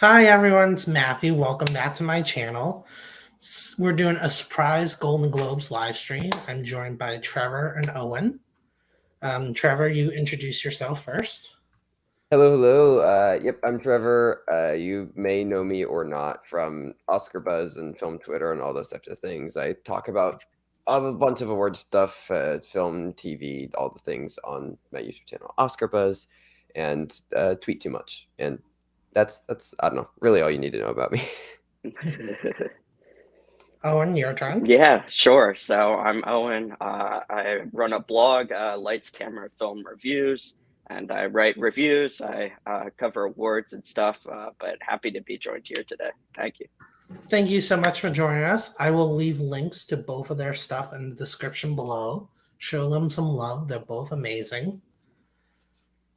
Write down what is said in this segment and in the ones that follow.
Hi everyone, it's Matthew. Welcome back to my channel. We're doing a surprise Golden Globes live stream. I'm joined by Trevor and Owen. Trevor, you introduce yourself first. Hello, hello. Yep, I'm Trevor. You may know me or not from Oscar Buzz and Film Twitter and all those types of things. I talk about a bunch of award stuff, film, TV, all the things on my YouTube channel, Oscar Buzz, and tweet too much. And that's I don't know, really all you need to know about me. Owen, your turn. Yeah, sure. So I'm Owen. I run a blog, Lights, Camera, Film Reviews, and I write reviews. I cover awards and stuff, but happy to be joined here today. Thank you. Thank you so much for joining us. I will leave links to both of their stuff in the description below. Show them some love. They're both amazing.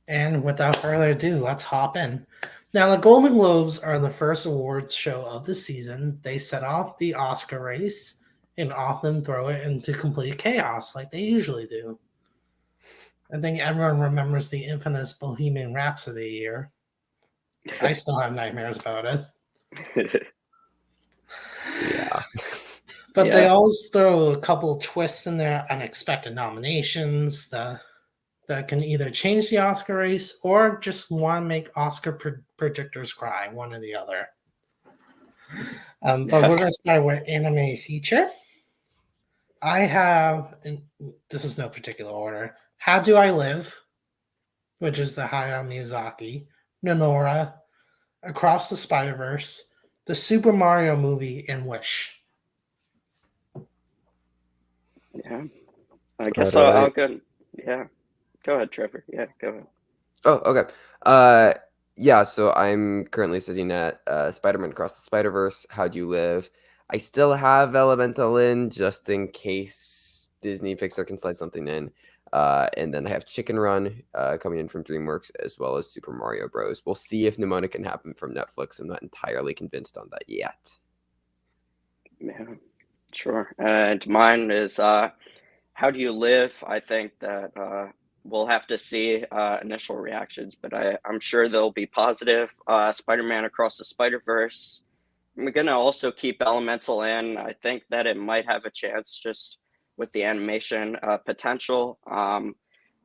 And without further ado, let's hop in. Now, the Golden Globes are the first awards show of the season. They set off the Oscar race and often throw it into complete chaos like they usually do. I think everyone remembers the infamous Bohemian Rhapsody year. I still have nightmares about it. Yeah. But Yeah. they always throw a couple twists in their unexpected nominations that can either change the Oscar race or just want to make Oscar predictors cry, one or the other. But we're going to start with anime feature. I have, and this is no particular order, How Do I Live, which is the Hayao Miyazaki, Nonora, Across the Spider-Verse, the Super Mario movie, and Wish. Yeah. I guess I'll go. Yeah. Go ahead, Trevor. Yeah, go ahead. Oh, okay. Yeah, so I'm currently sitting at Spider-Man Across the Spider-Verse, How Do You Live? I still have Elemental in just in case Disney Pixar can slide something in. And then I have Chicken Run coming in from DreamWorks as well as Super Mario Bros. We'll see if Nimona can happen from Netflix. I'm not entirely convinced on that yet. Yeah, sure. And mine is How Do You Live? I think that we'll have to see initial reactions, but I'm sure they'll be positive. Spider-Man Across the Spider-Verse. We're going to also keep Elemental in. I think that it might have a chance just with the animation potential.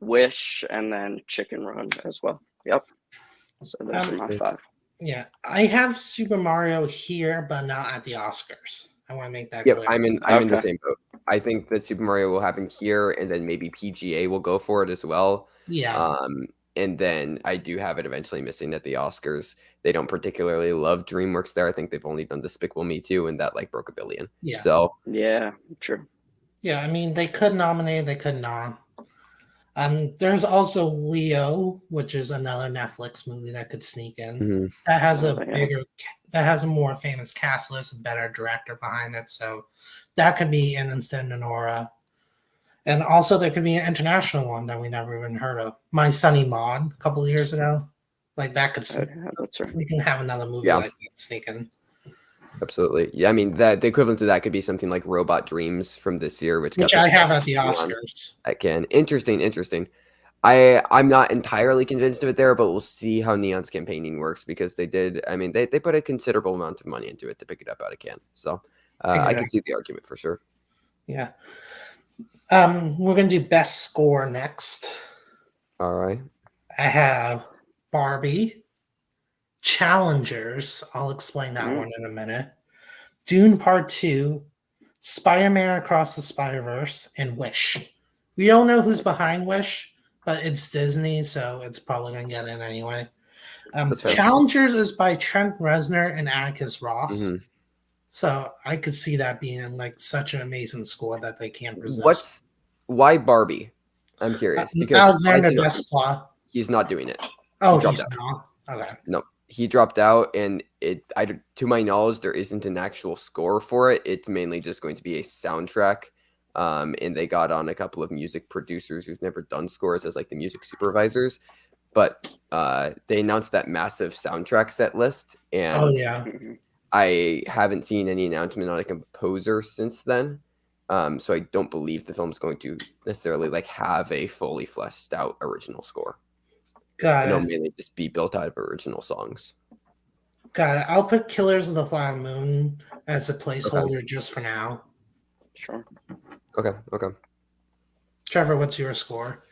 Wish, and then Chicken Run as well. Yep. So those are my five. Yeah, I have Super Mario here, but not at the Oscars. I want to make that Yep, clear. I'm in the same boat. I think that Super Mario will happen here, and then maybe PGA will go for it as well. Yeah. And then I do have it eventually missing at the Oscars. They don't particularly love DreamWorks there. I think they've only done Despicable Me 2, and that like broke $1 billion. Yeah. So yeah, true. Yeah, I mean they could nominate, they could not. There's also Leo, which is another Netflix movie that could sneak in. That has that has a more famous cast list, a better director behind it, so that could be in instead of Nora. And also there could be an international one that we never even heard of. My Sunny Maud a couple of years ago. Like that could that's right. We can have another movie like that sneak in. Absolutely. Yeah, I mean the equivalent to that could be something like Robot Dreams from this year, which I have at the Oscars. Interesting. I'm not entirely convinced of it there, but we'll see how Neon's campaigning works because they put a considerable amount of money into it to pick it up out of Cannes. So I can see the argument for sure. Yeah. We're gonna do best score next. All right. I have Barbie, Challengers. I'll explain that one in a minute. Dune Part 2, Spider-Man Across the Spider-Verse, and Wish. We don't know who's behind Wish, but it's Disney, so it's probably going to get in anyway. Challengers is by Trent Reznor and Atticus Ross. So I could see that being like such an amazing score that they can't resist. Why Barbie? I'm curious. Because Alexander Desplat. He's not doing it. Oh, he's not? Okay. No, he dropped out, and to my knowledge, there isn't an actual score for it. It's mainly just going to be a soundtrack. And they got on a couple of music producers who've never done scores as like the music supervisors. But they announced that massive soundtrack set list, and I haven't seen any announcement on a composer since then. So I don't believe the film's going to necessarily like have a fully fleshed out original score. It'll mainly just be built out of original songs. Got it. I'll put Killers of the Flower Moon as a Okay. placeholder just for now. Sure. Okay. Trevor, what's your score?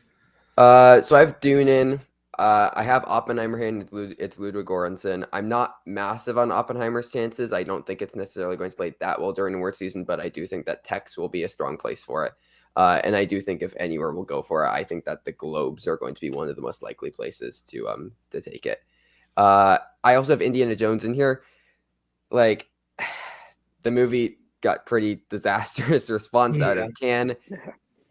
So I have Dune in. I have Oppenheimer in. It's Ludwig Göransson. I'm not massive on Oppenheimer's chances. I don't think it's necessarily going to play that well during award season, but I do think that Tex will be a strong place for it. And I do think if anywhere will go for it, I think that the Globes are going to be one of the most likely places to take it. I also have Indiana Jones in here. Like, the movie got pretty disastrous response out Yeah, of Cannes,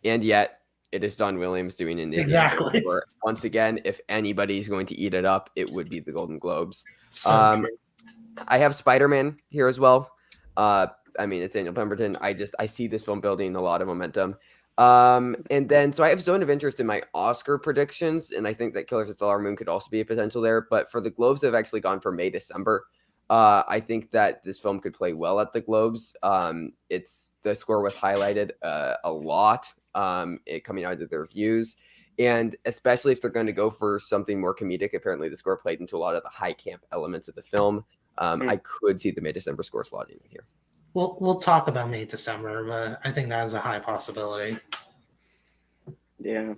and yet it is John Williams doing an Indiana Jones exactly. score. Once again, if anybody's going to eat it up, it would be the Golden Globes. So true. I have Spider-Man here as well. I mean, it's Daniel Pemberton. I see this film building a lot of momentum. And then so I have Zone of Interest in my Oscar predictions, and I think that Killers of the Flower Moon could also be a potential there. But for the Globes, I've actually gone for May, December. I think that this film could play well at the Globes. The score was highlighted a lot coming out of the reviews. And especially if they're going to go for something more comedic, apparently the score played into a lot of the high camp elements of the film. I could see the May December score slotting in here. We'll talk about May December, but I think that is a high possibility. Yeah.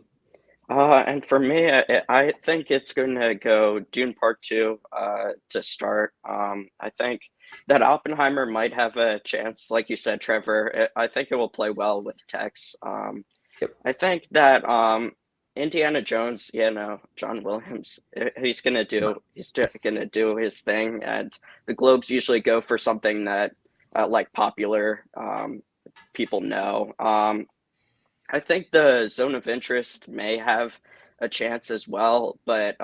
And for me, I think it's going to go Dune Part 2 to start. I think that Oppenheimer might have a chance, like you said, Trevor. I think it will play well with Tex. Yep. I think that Indiana Jones, John Williams, he's gonna do his thing, and the Globes usually go for something that like popular people know. I think the Zone of Interest may have a chance as well, but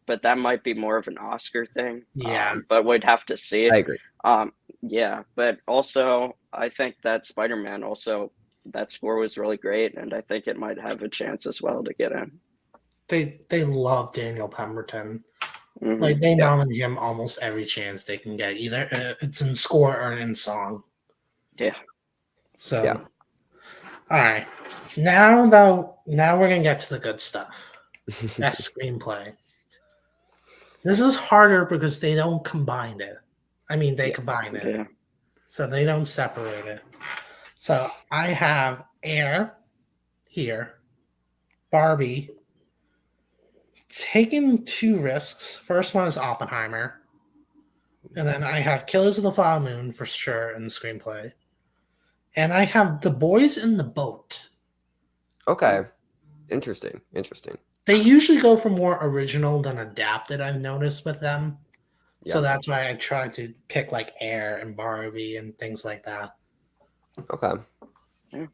that might be more of an Oscar thing. Yeah. But we'd have to see. I agree. Yeah, but also I think that Spider-Man also that score was really great, and I think it might have a chance as well to get in. They love Daniel Pemberton. Mhm. Like they Yeah. nominate him almost every chance they can get. Either it's in score or in song. Yeah. So, Yeah. all right. Now we're gonna get to the good stuff. That's screenplay. This is harder because they don't combine it. I mean, they Yeah. combine it, Yeah. so they don't separate it. So I have Air here, Barbie, taking two risks. First one is Oppenheimer, and then I have Killers of the Flower Moon for sure in the screenplay, and I have The Boys in the Boat. Okay. Interesting. They usually go for more original than adapted. I've noticed with them, so Yeah. that's why I try to pick like Air and Barbie and things like that. Okay. Yeah.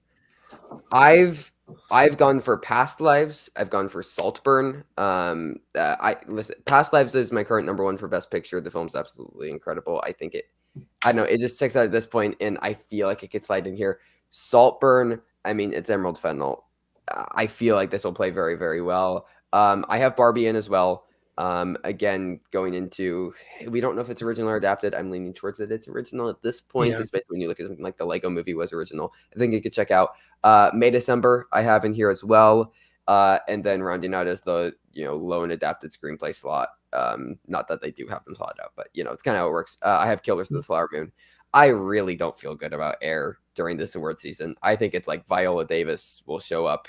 I've gone for Past Lives. I've gone for Saltburn. Past Lives is my current number one for Best Picture. The film's absolutely incredible. I think I don't know, it just sticks out at this point, and I feel like it could slide in here. Saltburn, I mean, it's Emerald Fennell. I feel like this will play very, very well. I have Barbie in as well. Again, going into, we don't know if it's original or adapted. I'm leaning towards that it's original at this point, Yeah. especially when you look at something like the Lego movie was original. I think you could check out May December. I have in here as well. And then rounding out as the lone adapted screenplay slot. Not that they do have them slotted out, but it's kind of how it works. I have Killers of the Flower Moon. I really don't feel good about Air during this award season. I think it's like Viola Davis will show up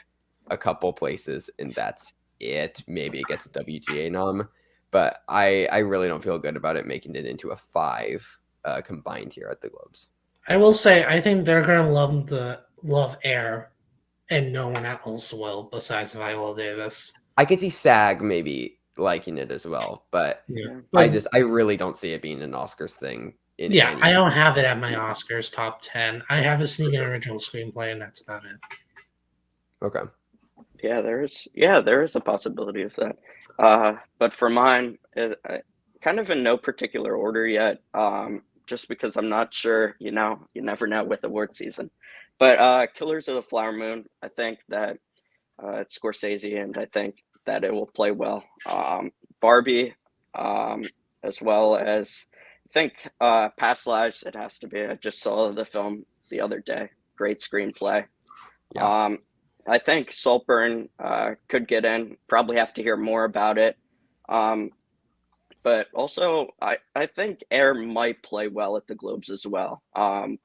a couple places, and that's it. Maybe it gets a WGA nom, but I really don't feel good about it making it into a 5 combined here at the Globes. I will say I think they're gonna love Air, and no one else will besides Viola Davis. I could see SAG maybe liking it as well, but Yeah, I really don't see it being an Oscars thing. Yeah, I don't have it at my Oscars top 10. I have a sneaking original screenplay, and that's about it. Okay. Yeah, there is a possibility of that. But for mine, kind of in no particular order yet. Just because I'm not sure. You never know with award season. But Killers of the Flower Moon, I think that it's Scorsese, and I think that it will play well. Barbie, as well as I think Past Lives. It has to be. I just saw the film the other day. Great screenplay. Yeah. I think Saltburn could get in. Probably have to hear more about it. but also I think Air might play well at the Globes as well.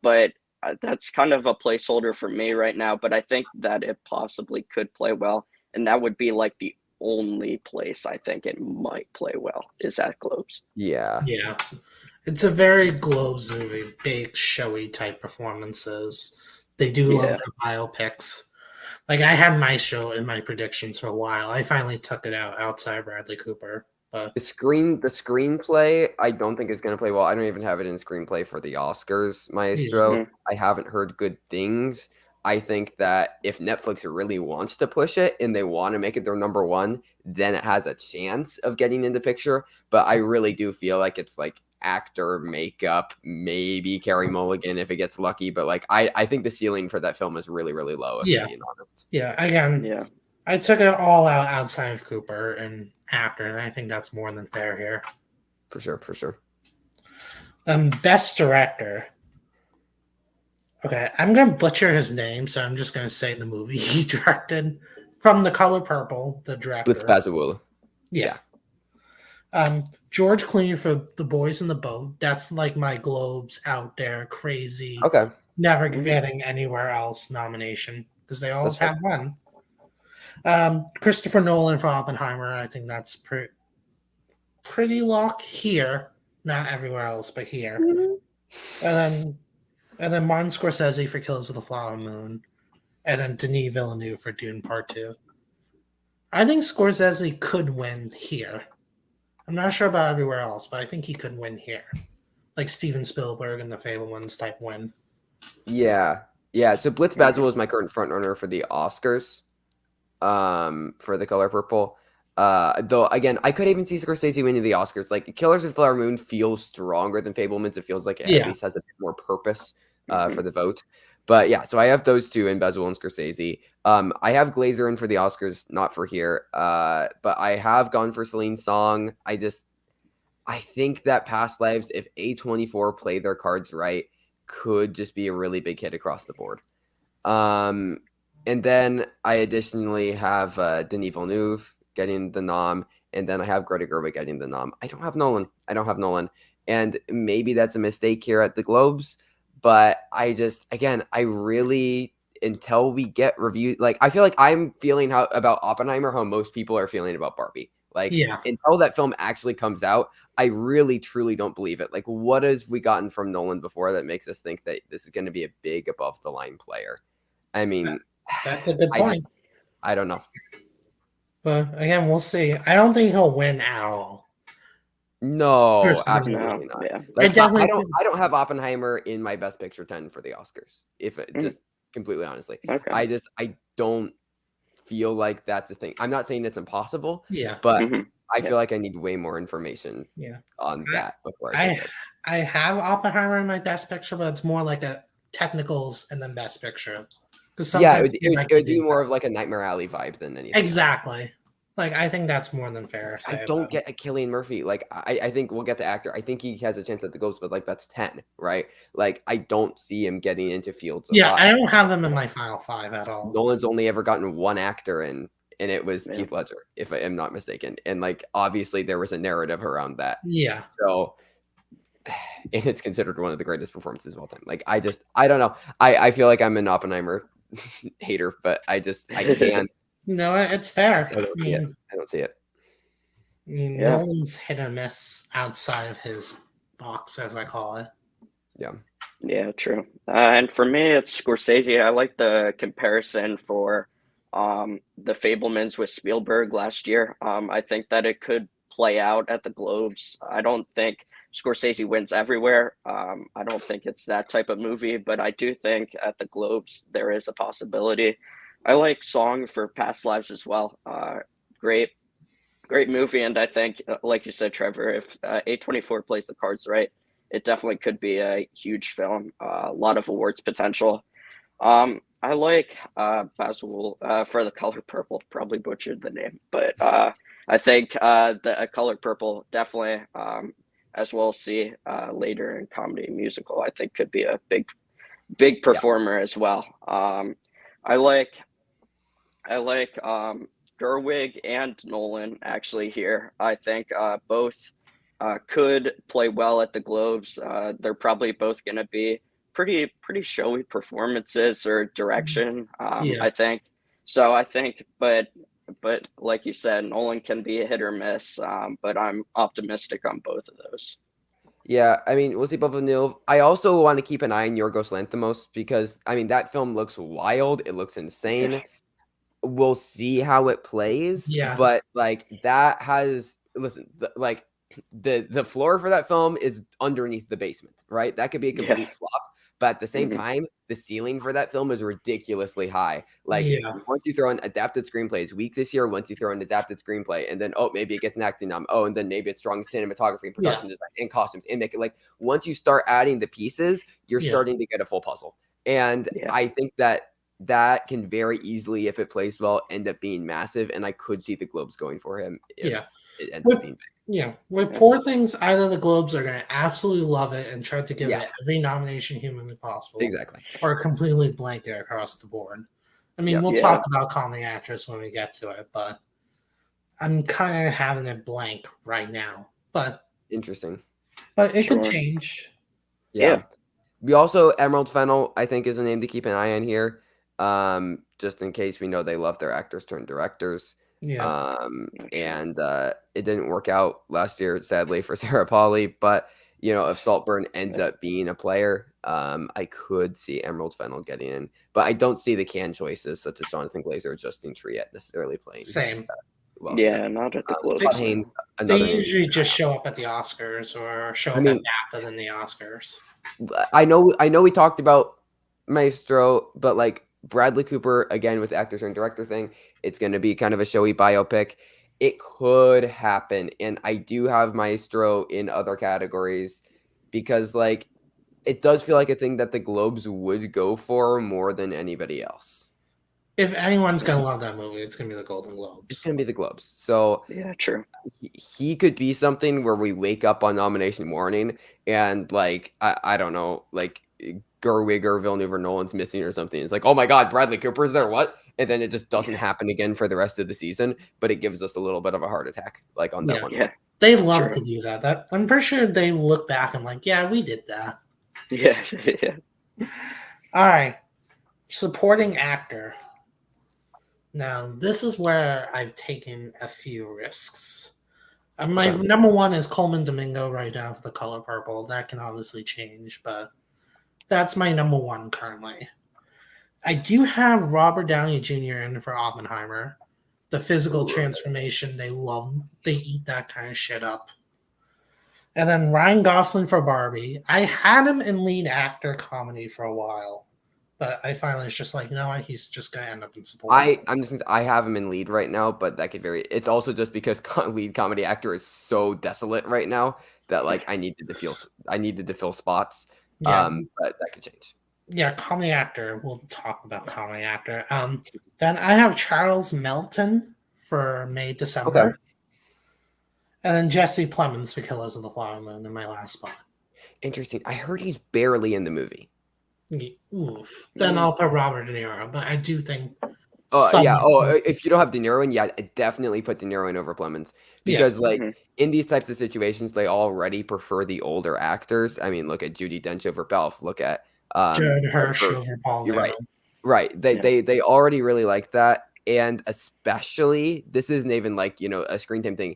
But that's kind of a placeholder for me right now. But I think that it possibly could play well, and that would be like the only place I think it might play well is at Globes. Yeah. Yeah. It's a very Globes movie, big, showy type performances. They do love Yeah. their biopics. Like I had my show in my predictions for a while. I finally took it out outside Bradley Cooper. But The screenplay, I don't think is going to play well. I don't even have it in screenplay for the Oscars, yeah, Maestro. I haven't heard good things. I think that if Netflix really wants to push it and they want to make it their number one, then it has a chance of getting into picture. But I really do feel like it's like actor, makeup, maybe Carey Mulligan if it gets lucky. But like I think the ceiling for that film is really, really low, if I'm yeah, being honest. yeah. Again, Yeah. I took it all out outside of Cooper and actor, and I think that's more than fair here. For sure, for sure. Best director. Okay, I'm gonna butcher his name, so I'm just gonna say the movie he directed from The Color Purple. The director, Blitz Bazawula. yeah. George Clooney for The Boys in the Boat. That's like my Globes out there, crazy, Okay. never Mhm. getting anywhere else nomination because they always That's have one. Christopher Nolan for Oppenheimer. I think that's pretty lock here, not everywhere else, but here. And then Martin Scorsese for Killers of the Flower Moon, and then Denis Villeneuve for Dune Part 2. I think Scorsese could win here. I'm not sure about everywhere else, but I think he could win here. Like Steven Spielberg and the Fablemans type win. Yeah. Yeah. So Blitz Bazawula is my current front runner for the Oscars. For The Color Purple. Though again, I could even see Scorsese winning the Oscars. Like Killers of the Flower Moon feels stronger than Fablemans. It feels like it Yeah. at least has a bit more purpose for the vote. But yeah, so I have those two in Bazawula and Scorsese. I have Glazer in for the Oscars, not for here. But I have gone for Celine Song. I think that Past Lives, if A24 play their cards right, could just be a really big hit across the board. And then I additionally have Denis Villeneuve getting the nom, and then I have Greta Gerwig getting the nom. I don't have Nolan. And maybe that's a mistake here at the Globes, but I really, until we get reviews, like I feel like I'm feeling how about Oppenheimer, how most people are feeling about Barbie. Like Yeah. until that film actually comes out, I really truly don't believe it. Like what has we gotten from Nolan before that makes us think that this is going to be a big above the line player? I mean, That's a good point. I don't know. But again, we'll see. I don't think he'll win at all. No, Personally, absolutely No, not. yeah. Like I I don't have Oppenheimer in my Best Picture 10 for the Oscars. If it, just completely honestly, Okay. I don't feel like that's a thing. I'm not saying it's impossible. Yeah. But Mhm. I feel like I need way more information. Yeah. On that before I think I have Oppenheimer in my Best Picture, but it's more like a technicals and then Best Picture. Because yeah, sometimes it would be more of like a Nightmare Alley vibe than anything. Exactly. Else. Like I think that's more than fair. I don't get a Cillian Murphy. Like I think we'll get the actor. I think he has a chance at the Globes, but like that's 10, right? Like I don't see him getting into fields. Yeah, I don't have them in my final 5 at all. Nolan's only ever gotten one actor in, and it was Heath Ledger, if I am not mistaken. And like obviously there was a narrative around that. Yeah. So and it's considered one of the greatest performances of all time. Like I don't know. I feel like I'm an Oppenheimer hater, but I can't. No, it's fair. I don't see it. I mean, Nolan's hit or miss outside of his box, as I call it. Yeah. Yeah, true. And for me, it's Scorsese. I like the comparison for the Fablemans with Spielberg last year. I think that it could play out at the Globes. I don't think Scorsese wins everywhere. I don't think it's that type of movie, but I do think at the Globes there is a possibility. I like Song for Past Lives as well. Great movie, and I think, like you said, Trevor, if A24 plays the cards right, it definitely could be a huge film. A lot of awards potential. I like Basil for The Color Purple. Probably butchered the name, but I think the Color Purple definitely, as we'll see later in comedy musical, I think could be a big performer as well. I like Gerwig and Nolan actually here. I think both could play well at the Globes. They're probably both going to be pretty showy performances or direction. Yeah. I think so. I think, but like you said, Nolan can be a hit or miss. But I'm optimistic on both of those. Yeah, I mean, we'll see both of them. I also want to keep an eye on Yorgos Lanthimos because, I mean, that film looks wild. It looks insane. We'll see how it plays. Yeah. But, like, that has, listen, the floor for that film is underneath the basement, right? That could be a complete flop. But at the same time, the ceiling for that film is ridiculously high. Like, Yeah. once you throw in adapted screenplays, weak this year, once you throw in adapted screenplay, and then, oh, maybe it gets an acting nom. Oh, and then maybe it's strong cinematography and production design and costumes and make it like, once you start adding the pieces, you're starting to get a full puzzle. And I think that can very easily, if it plays well, end up being massive. And I could see the Globes going for him if it ends up being big. Yeah, with Poor Things, either the Globes are going to absolutely love it and try to give it every nomination humanly possible. Exactly. Or completely blank it across the board. I mean, we'll talk about Calling the Actress when we get to it, but I'm kind of having it blank right now. But interesting. But it could change. Yeah. We also, Emerald Fennell, I think, is a name to keep an eye on here. Just in case we know they love their actors turned directors. Yeah. And it didn't work out last year, sadly, for Sarah Polley. But, you know, if Saltburn ends up being a player, I could see Emerald Fennell getting in. But I don't see the can choices such as Jonathan Glazer or Justine Triet necessarily playing. Same. Not at the Globes. Haynes, they usually just show up at the Oscars or show up at BAFTA than the Oscars. I know we talked about Maestro, but like Bradley Cooper, again, with actor and director thing, it's going to be kind of a showy biopic. It could happen. And I do have Maestro in other categories because, like, it does feel like a thing that the Globes would go for more than anybody else. If anyone's going to love that movie, it's going to be the Golden Globes. It's going to be the Globes. So, yeah, true. He could be something where we wake up on nomination morning and, like, I don't know, like, Gerwig or Villeneuve or Nolan's missing or something. It's like, oh my God, Bradley Cooper's there, what? And then it just doesn't happen again for the rest of the season, but it gives us a little bit of a heart attack, like on that one. Yeah. They love to do that. I'm pretty sure they look back and like, yeah, we did that. Yeah. All right. Supporting actor. Now, this is where I've taken a few risks. My number one is Coleman Domingo right now for The Color Purple. That can obviously change, but that's my number one currently. I do have Robert Downey Jr. in for Oppenheimer. The physical transformation, they love. They eat that kind of shit up. And then Ryan Gosling for Barbie. I had him in lead actor comedy for a while, but I finally was just like, no, he's just going to end up in support. I have him in lead right now, but that could vary. It's also just because lead comedy actor is so desolate right now that, like, I needed to fill spots. Yeah. But that could change. Yeah, comedy actor. We'll talk about comedy actor. Then I have Charles Melton for May, December. Okay. And then Jesse Plemons for Killers of the Flower Moon in my last spot. Interesting. I heard he's barely in the movie. Oof. Then I'll put Robert De Niro, but I do think. If you don't have De Niro in, I definitely put De Niro in over Plemons because, in these types of situations, they already prefer the older actors. I mean, look at Judi Dench over Belf. Look at Jared Hirsch over Paul. You're right. They already really like that, and especially this isn't even like a screen time thing.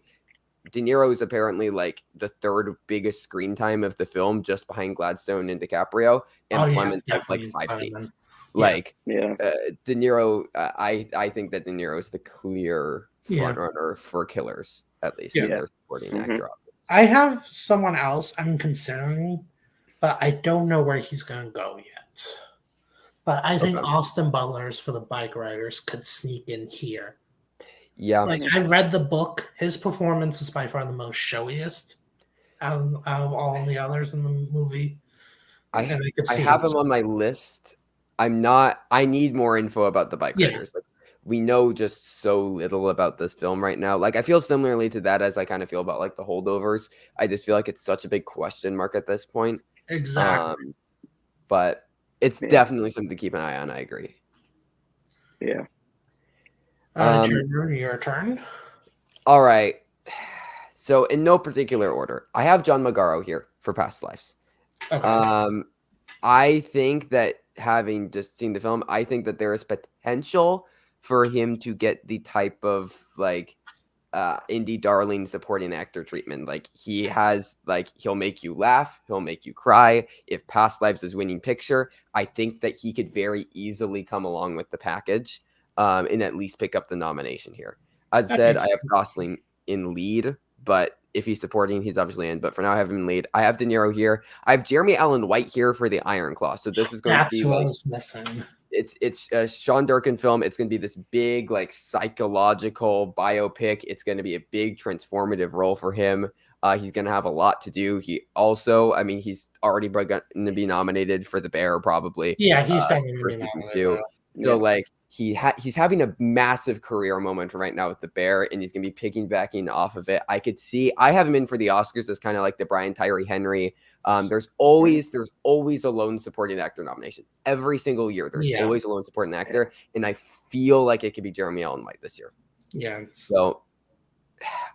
De Niro is apparently like the third biggest screen time of the film, just behind Gladstone and DiCaprio, and Plemons has like 5 scenes. De Niro, I think that De Niro is the clear front runner for Killers, at least in their supporting actor. I have someone else I'm considering, but I don't know where he's going to go yet. But I think Austin Butler's for the Bike Riders could sneak in here. Yeah. Like, I read the book. His performance is by far the most showiest out of all the others in the movie. I have him on my list. I need more info about the Bike Riders. Like, we know just so little about this film right now. Like, I feel similarly to that as I kind of feel about like the Holdovers. I just feel like it's such a big question mark at this point. Exactly. But it's definitely something to keep an eye on. I agree. Yeah. Your turn. All right. So in no particular order, I have John Magaro here for Past Lives. Okay. I think that having just seen the film, I think that there is potential for him to get the type of like indie darling supporting actor treatment. Like he has, like he'll make you laugh, he'll make you cry. If Past Lives is winning picture, I think that he could very easily come along with the package and at least pick up the nomination here. As That said, makes I have Gosling in lead, but if he's supporting, he's obviously in. But for now, I have him in lead. I have De Niro here. I have Jeremy Allen White here for the Iron Claw. So this is going to That's be who I like was missing. it's a Sean Durkin film. It's going to be this big like psychological biopic. It's going to be a big transformative role for him. He's going to have a lot to do. He also, I mean, he's already going to be nominated for the Bear probably. Yeah, he's definitely for gonna be season nominated. 2. So like he's having a massive career moment right now with the Bear, and he's going to be piggybacking off of it. I have him in for the Oscars as kind of like the Brian Tyree Henry. There's always a lone supporting actor nomination every single year. There's always a lone supporting actor, and I feel like it could be Jeremy Allen White this year. Yeah. So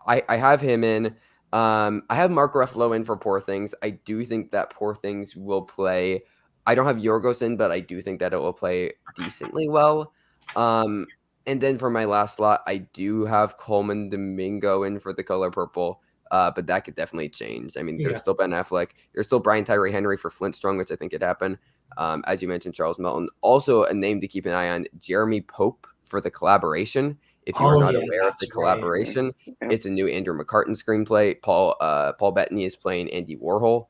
I have him in. I have Mark Ruffalo in for Poor Things. I do think that Poor Things will play. I don't have Yorgos in, but I do think that it will play decently well. And then for my last slot, I do have Coleman Domingo in for The Color Purple. But that could definitely change. I mean, there's still Ben Affleck. There's still Brian Tyree Henry for Flint Strong, which I think could happen. As you mentioned, Charles Melton. Also a name to keep an eye on, Jeremy Pope for The Collaboration. If you are not aware of The Collaboration, it's a new Andrew McCartan screenplay. Paul Bettany is playing Andy Warhol.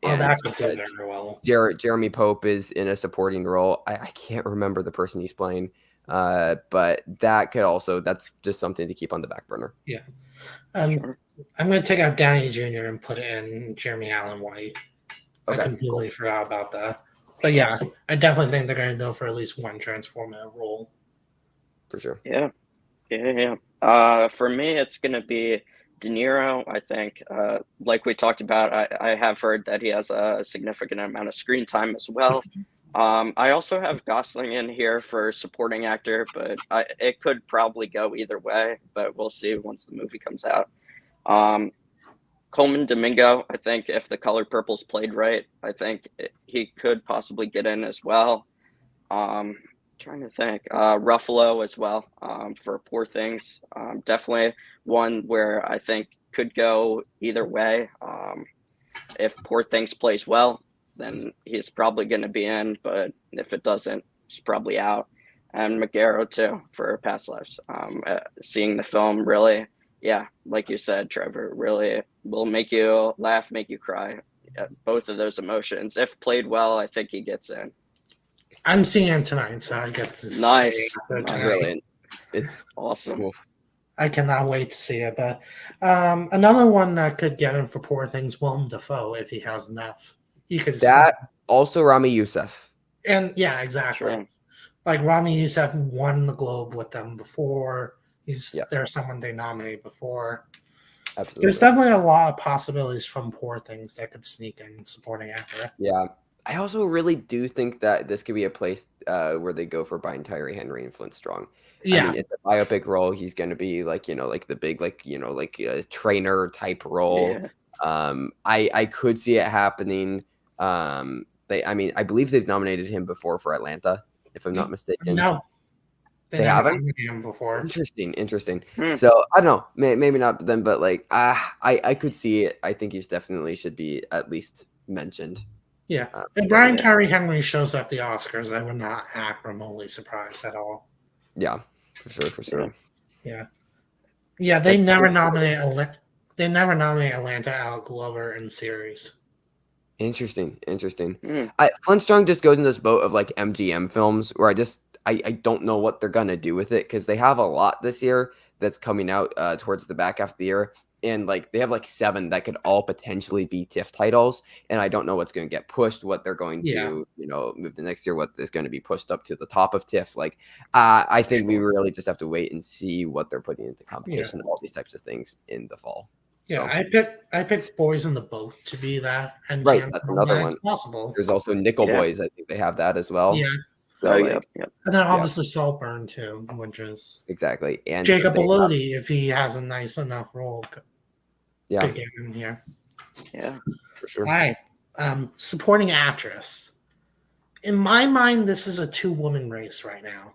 And that could do very well. Jeremy Pope is in a supporting role. I can't remember the person he's playing. But that could also, that's just something to keep on the back burner. Yeah. I'm going to take out Downey Jr. and put in Jeremy Allen White. Okay, I completely forgot about that. But yeah, I definitely think they're going to go for at least one transformative role. For sure. Yeah. For me, it's going to be De Niro. I think, like we talked about, I have heard that he has a significant amount of screen time as well. I also have Gosling in here for supporting actor, but it could probably go either way, but we'll see once the movie comes out. Coleman Domingo, I think if The Color Purple's played right, I think he could possibly get in as well. Trying to think. Ruffalo as well for Poor Things. Definitely one where I think could go either way. If Poor Things plays well, then he's probably going to be in, but if it doesn't, he's probably out. And Magaro too for Past Lives. Seeing the film really, like you said, Trevor, really will make you laugh, make you cry. Both of those emotions. If played well, I think he gets in. I'm seeing it tonight, so I get to Nice. see it tonight. Brilliant. It's awesome. Cool. I cannot wait to see it. But another one that could get him for Poor Things, Willem Dafoe, if he has enough. He could also Rami Youssef. And yeah, exactly. Sure. Like Rami Youssef won the Globe with them before. There's someone they nominated before. Absolutely. There's definitely a lot of possibilities from Poor Things that could sneak in supporting actor. Yeah. I also really do think that this could be a place where they go for Brian Tyree Henry and Flint Strong. Yeah. I mean, it's a biopic role. He's going to be like, like the big, like a trainer type role. Yeah. I could see it happening. I believe they've nominated him before for Atlanta, if I'm not mistaken. No. They haven't nominated him before. Interesting. So I don't know, maybe not then, but like I could see it. I think he definitely should be at least mentioned. Yeah. If Brian Tyree Henry shows up at the Oscars, I would not act remotely surprised at all. Yeah, for sure. Yeah. Yeah, they never nominate Atlanta Al Glover in series. Interesting. Flint Strong just goes in this boat of like MGM films where I don't know what they're gonna do with it, because they have a lot this year that's coming out towards the back half of the year. And like they have like 7 that could all potentially be TIFF titles, and I don't know what's going to get pushed, what they're going to move to next year, what is going to be pushed up to the top of TIFF. Like I think we really just have to wait and see what they're putting into competition, all these types of things in the fall. Yeah, so. I picked Boys in the Boat to be that, and right, that's another one. Possible. There's also Nickel Boys. I think they have that as well. Yeah. So, and then obviously Saltburn too, which is exactly, and Jacob Elordi if he has a nice enough role. Yeah, Good game in here. Yeah. for sure. All right. Supporting actress. In my mind, this is a two-woman race right now.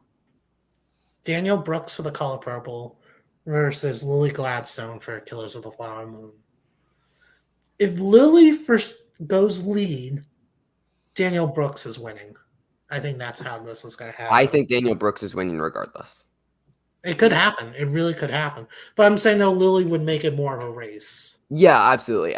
Daniel Brooks for The Color Purple versus Lily Gladstone for Killers of the Flower Moon. If Lily first goes lead, Daniel Brooks is winning. I think that's how this is going to happen. I think Daniel Brooks is winning regardless. It could happen. It really could happen. But I'm saying, though, Lily would make it more of a race. Yeah, absolutely.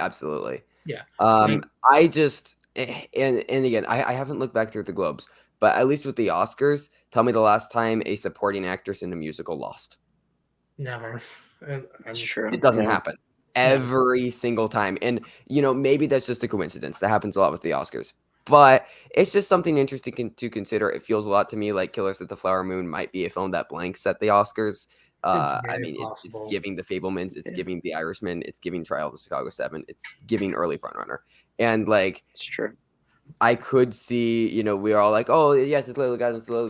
Yeah. I just and again, I haven't looked back through the Globes, but at least with the Oscars, tell me the last time a supporting actress in a musical lost. Never. That's true. It doesn't Yeah. happen every single time. And, maybe that's just a coincidence. That happens a lot with the Oscars. But it's just something interesting to consider. It feels a lot to me like Killers of the Flower Moon might be a film that blanks at the Oscars. It's I very mean, it's possible. giving The Fablemans, it's Yeah. giving The Irishman, it's giving Trial of the Chicago 7, it's giving Early Frontrunner. And, like, It's true. I could see, we're all like, oh, yes, it's Lily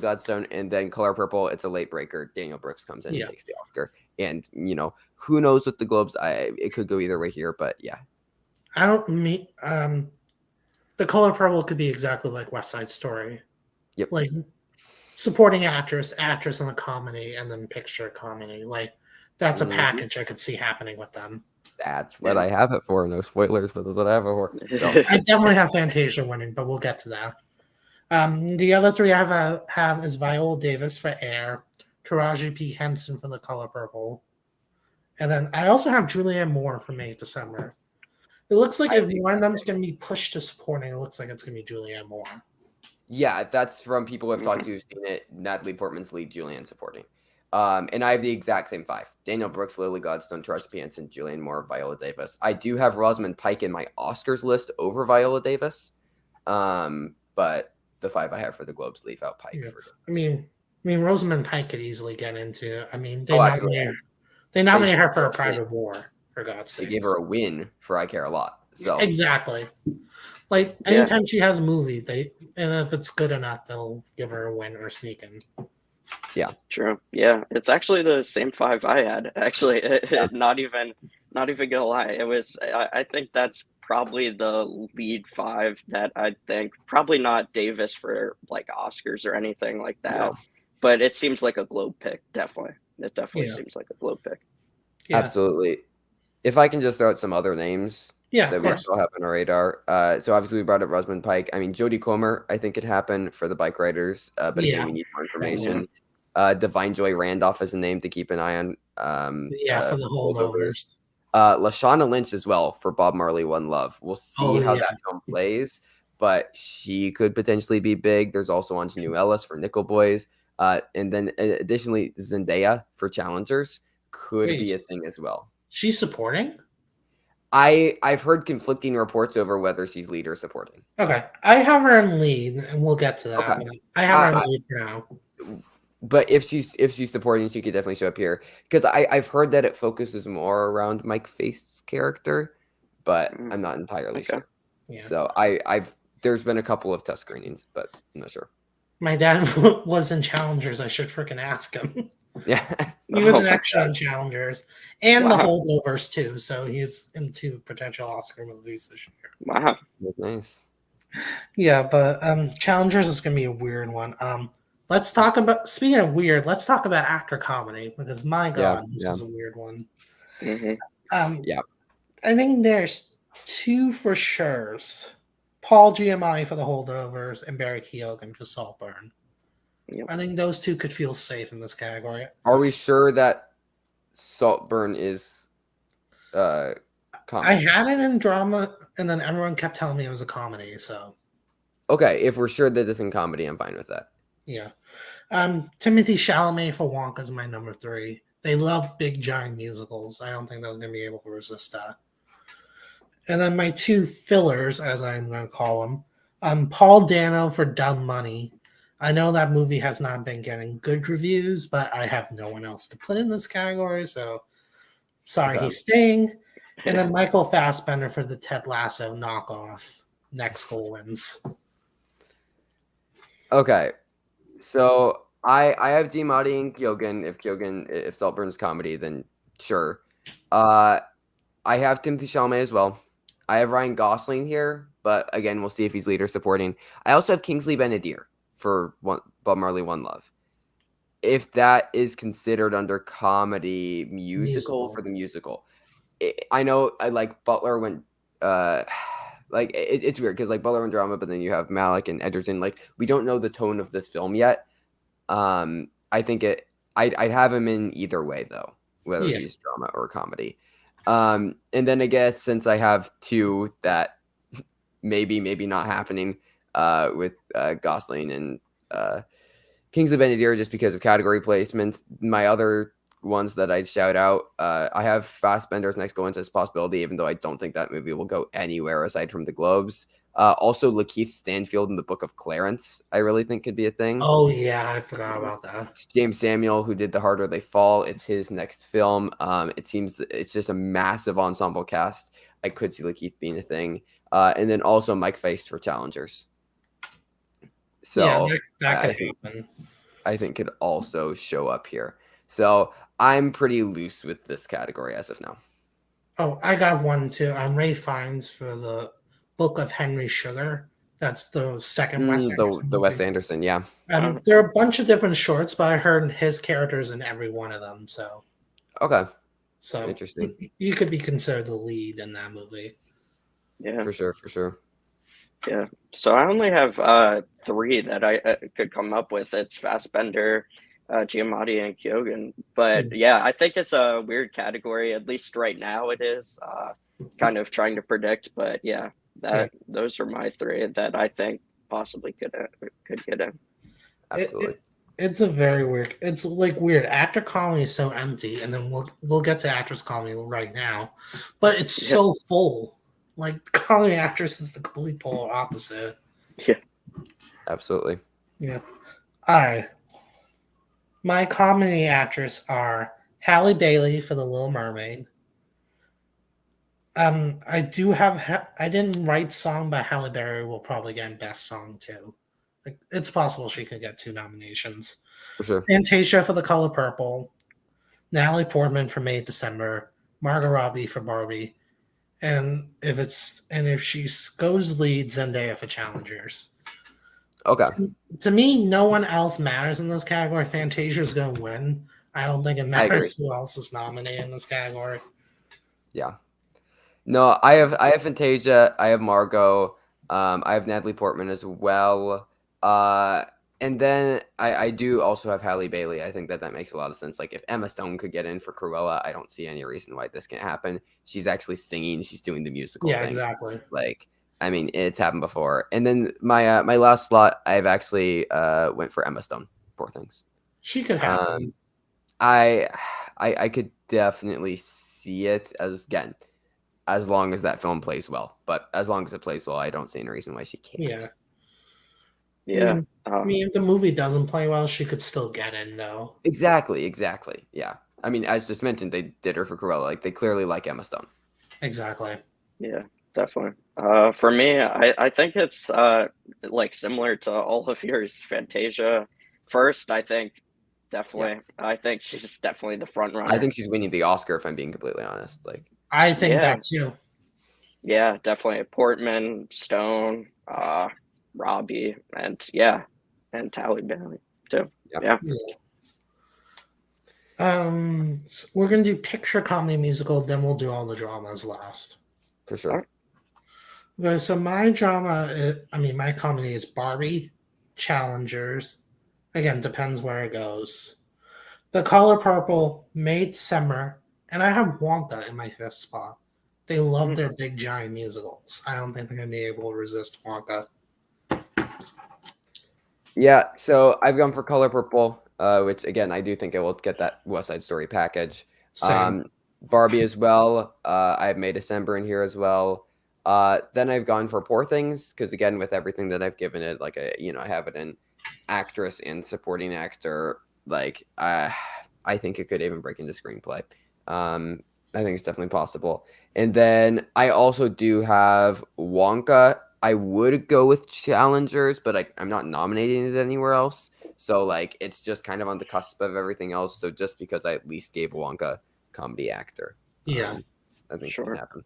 Gladstone. And then Color Purple, it's a late breaker. Daniel Brooks comes in Yeah. and takes the Oscar. And, who knows with the Globes? It could go either way here, but yeah. I don't mean The Color Purple could be exactly like West Side Story. Yep. Like supporting actress in a comedy, and then picture comedy. Like that's a Mhm. package I could see happening with them. That's what Yeah. I have it for. No spoilers, but that's what I have it for. So, I definitely have Fantasia winning, but we'll get to that. The other three I have is Viola Davis for Air, Taraji P. Henson for The Color Purple, and then I also have Julianne Moore for May December. It looks like I if think one of them's going to be pushed to supporting, it looks like it's going to be Julianne Moore. yeah, that's from people I've talked to who've seen it. Natalie Portman's lead, Julianne supporting. And I have the exact same five. Daniel Brooks, Lily Gladstone, Taraji P. Henson, Julianne Moore, Viola Davis. I do have Rosamund Pike in my Oscars list over Viola Davis. But the five I have for the Globes leave out Pike. Yeah. For I mean, Rosamund Pike could easily get into. I mean, absolutely. They nominated her for A They- Private War, for God's They sake. gave her a win for I Care a Lot. So Exactly. Like anytime she has a movie, and if it's good enough, they'll give her a win or sneak in. True. Yeah, it's actually the same five I had. Actually, Yeah. not even gonna lie. It was. I think that's probably the lead five that I think. Probably not Davis for like Oscars or anything like that. No. But it seems like a Globe pick. Definitely, it definitely Yeah. seems like a Globe pick. Yeah. Absolutely. If I can just throw out some other names Yeah, that of we course. still have on our radar. So obviously we brought up Rosamund Pike. I mean, Jodie Comer, I think could happen for the bike riders, but Yeah. again, we need more information. Divine Joy Randolph is a name to keep an eye on. For the holdovers. Lashana Lynch as well for Bob Marley One Love. We'll see how that film plays, but she could potentially be big. There's also Anjanou Ellis for Nickel Boys. And then additionally, Zendaya for Challengers could be a thing as well. She's supporting? I've heard conflicting reports over whether she's lead or supporting. Okay. I have her in lead, and we'll get to that. Okay. But I have her in lead for now. But if she's supporting, she could definitely show up here. Because I've heard that it focuses more around Mike Faist's character, but I'm not entirely sure. Yeah. So there's been a couple of test screenings, but I'm not sure. My dad was in Challengers. I should freaking ask him. Yeah. He was an extra in Challengers and the holdovers too. So he's in 2 potential Oscar movies this year. Wow. That's nice. Yeah, but Challengers is gonna be a weird one. Let's talk about, speaking of weird, let's talk about actor comedy, because my God, this is a weird one. Mm-hmm. I think there's 2 for sure's. Paul Giamatti for the holdovers and Barry Keoghan for Saltburn. Yep. I think those 2 could feel safe in this category. Are we sure that Saltburn is comedy? I had it in drama, and then everyone kept telling me it was a comedy. So, okay, if we're sure that it's in comedy, I'm fine with that. Yeah. Timothy Chalamet for Wonka is my number 3. They love big giant musicals. I don't think they're going to be able to resist that. And then my 2 fillers, as I'm going to call them, Paul Dano for Dumb Money. I know that movie has not been getting good reviews, but I have no one else to put in this category, so sorry, he's staying. And then Michael Fassbender for the Ted Lasso knockoff. Next goal wins. Okay, so I have Giamatti and Keoghan. If Saltburn's comedy, then sure. I have Timothy Chalamet as well. I have Ryan Gosling here, but again, we'll see if he's lead or supporting. I also have Kingsley Ben-Adir for Bob Marley One Love. If that is considered under comedy musical for the musical, I know I like Butler went like it's weird because like Butler went drama, but then you have Malik and Edgerton. Like we don't know the tone of this film yet. I think I'd have him in either way though, whether he's drama or comedy. And then I guess since I have two that maybe not happening with Gosling and Kingsley Ben-Adir just because of category placements. My other ones that I'd shout out, I have Fassbender's Next Go Into as a possibility, even though I don't think that movie will go anywhere aside from the Globes. Also, Lakeith Stanfield in the Book of Clarence, I really think could be a thing. Oh yeah, I forgot about that. It's James Samuel, who did The Harder They Fall. It's his next film. It seems it's just a massive ensemble cast. I could see Lakeith being a thing. And then also Mike Feist for Challengers. So yeah, that could happen. I think could also show up here. So I'm pretty loose with this category as of now. Oh, I got one too. Ray Fiennes for the Book of Henry Sugar. That's the second Wes Anderson the Wes Anderson, yeah. There are a bunch of different shorts, but I heard his characters in every one of them. So okay, so interesting. You could be considered the lead in that movie. Yeah, for sure. Yeah. So I only have 3 that I could come up with. It's Fassbender, Giamatti, and Kyogen. But yeah, I think it's a weird category. At least right now it is. Kind of trying to predict, but yeah, those are my 3 that I think possibly could get in. Absolutely. It's a very weird. It's like weird. Actor comedy is so empty, and then we'll get to actress comedy right now, but it's so full. Like comedy actress is the complete polar opposite. Yeah, absolutely. Yeah. All right. My comedy actress are Halle Bailey for The Little Mermaid. I do have. I didn't write song, but Halle Berry will probably get best song too. Like it's possible she could get 2 nominations. For sure. Fantasia for The Color Purple, Natalie Portman for May December, Margot Robbie for Barbie, and if she goes lead, Zendaya for Challengers. Okay. To me, no one else matters in this category. Fantasia's going to win. I don't think it matters who else is nominated in this category. Yeah. No, I have Fantasia. I have Margot. I have Natalie Portman as well. And then I do also have Halle Bailey. I think that makes a lot of sense. Like if Emma Stone could get in for Cruella, I don't see any reason why this can't happen. She's actually singing. She's doing the musical thing. Exactly. Like, I mean, it's happened before. And then my last slot, I've actually went for Emma Stone. Poor Things. She could happen. I could definitely see it as long as that film plays well. But as long as it plays well, I don't see any reason why she can't. Yeah. I mean, if the movie doesn't play well, she could still get in, though. Exactly. Yeah. I mean, as just mentioned, they did her for Cruella. Like, they clearly like Emma Stone. Exactly. Yeah, definitely. For me, I think it's like similar to all of yours. Fantasia first, I think. Definitely. Yeah. I think she's definitely the front runner. I think she's winning the Oscar, if I'm being completely honest. Like, I think that too. Yeah, definitely. Portman, Stone, Robbie, and Halle Bailey too. Yeah. So we're gonna do picture, comedy, musical, then we'll do all the dramas last. For sure. Okay, so my my comedy is Barbie, Challengers. Again, depends where it goes. The Color Purple, May December, and I have Wonka in my 5th spot. They love their big giant musicals. I don't think they're gonna be able to resist Wonka. Yeah, so I've gone for Color Purple, which again I do think it will get that West Side Story package. Barbie as well. I have May December in here as well. Then I've gone for Poor Things because again with everything that I've given it, like I have it in actress and supporting actor. Like I think it could even break into screenplay. I think it's definitely possible. And then I also do have Wonka. I would go with Challengers, but I'm not nominating it anywhere else. So like it's just kind of on the cusp of everything else. So just because I at least gave Wonka comedy actor. Yeah. I think it Sure. can happen.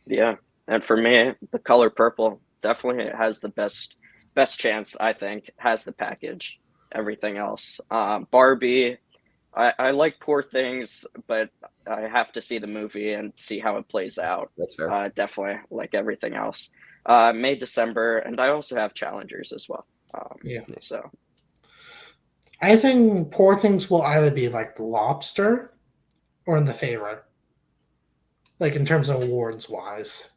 Yeah, and for me, the color purple definitely has the best chance. I think has the package. Everything else, Barbie. I like Poor Things, but I have to see the movie and see how it plays out. That's fair. Definitely like everything else. May December, and I also have Challengers as well. Yeah. So I think Poor Things will either be like The Lobster or in The Favorite, like in terms of awards wise.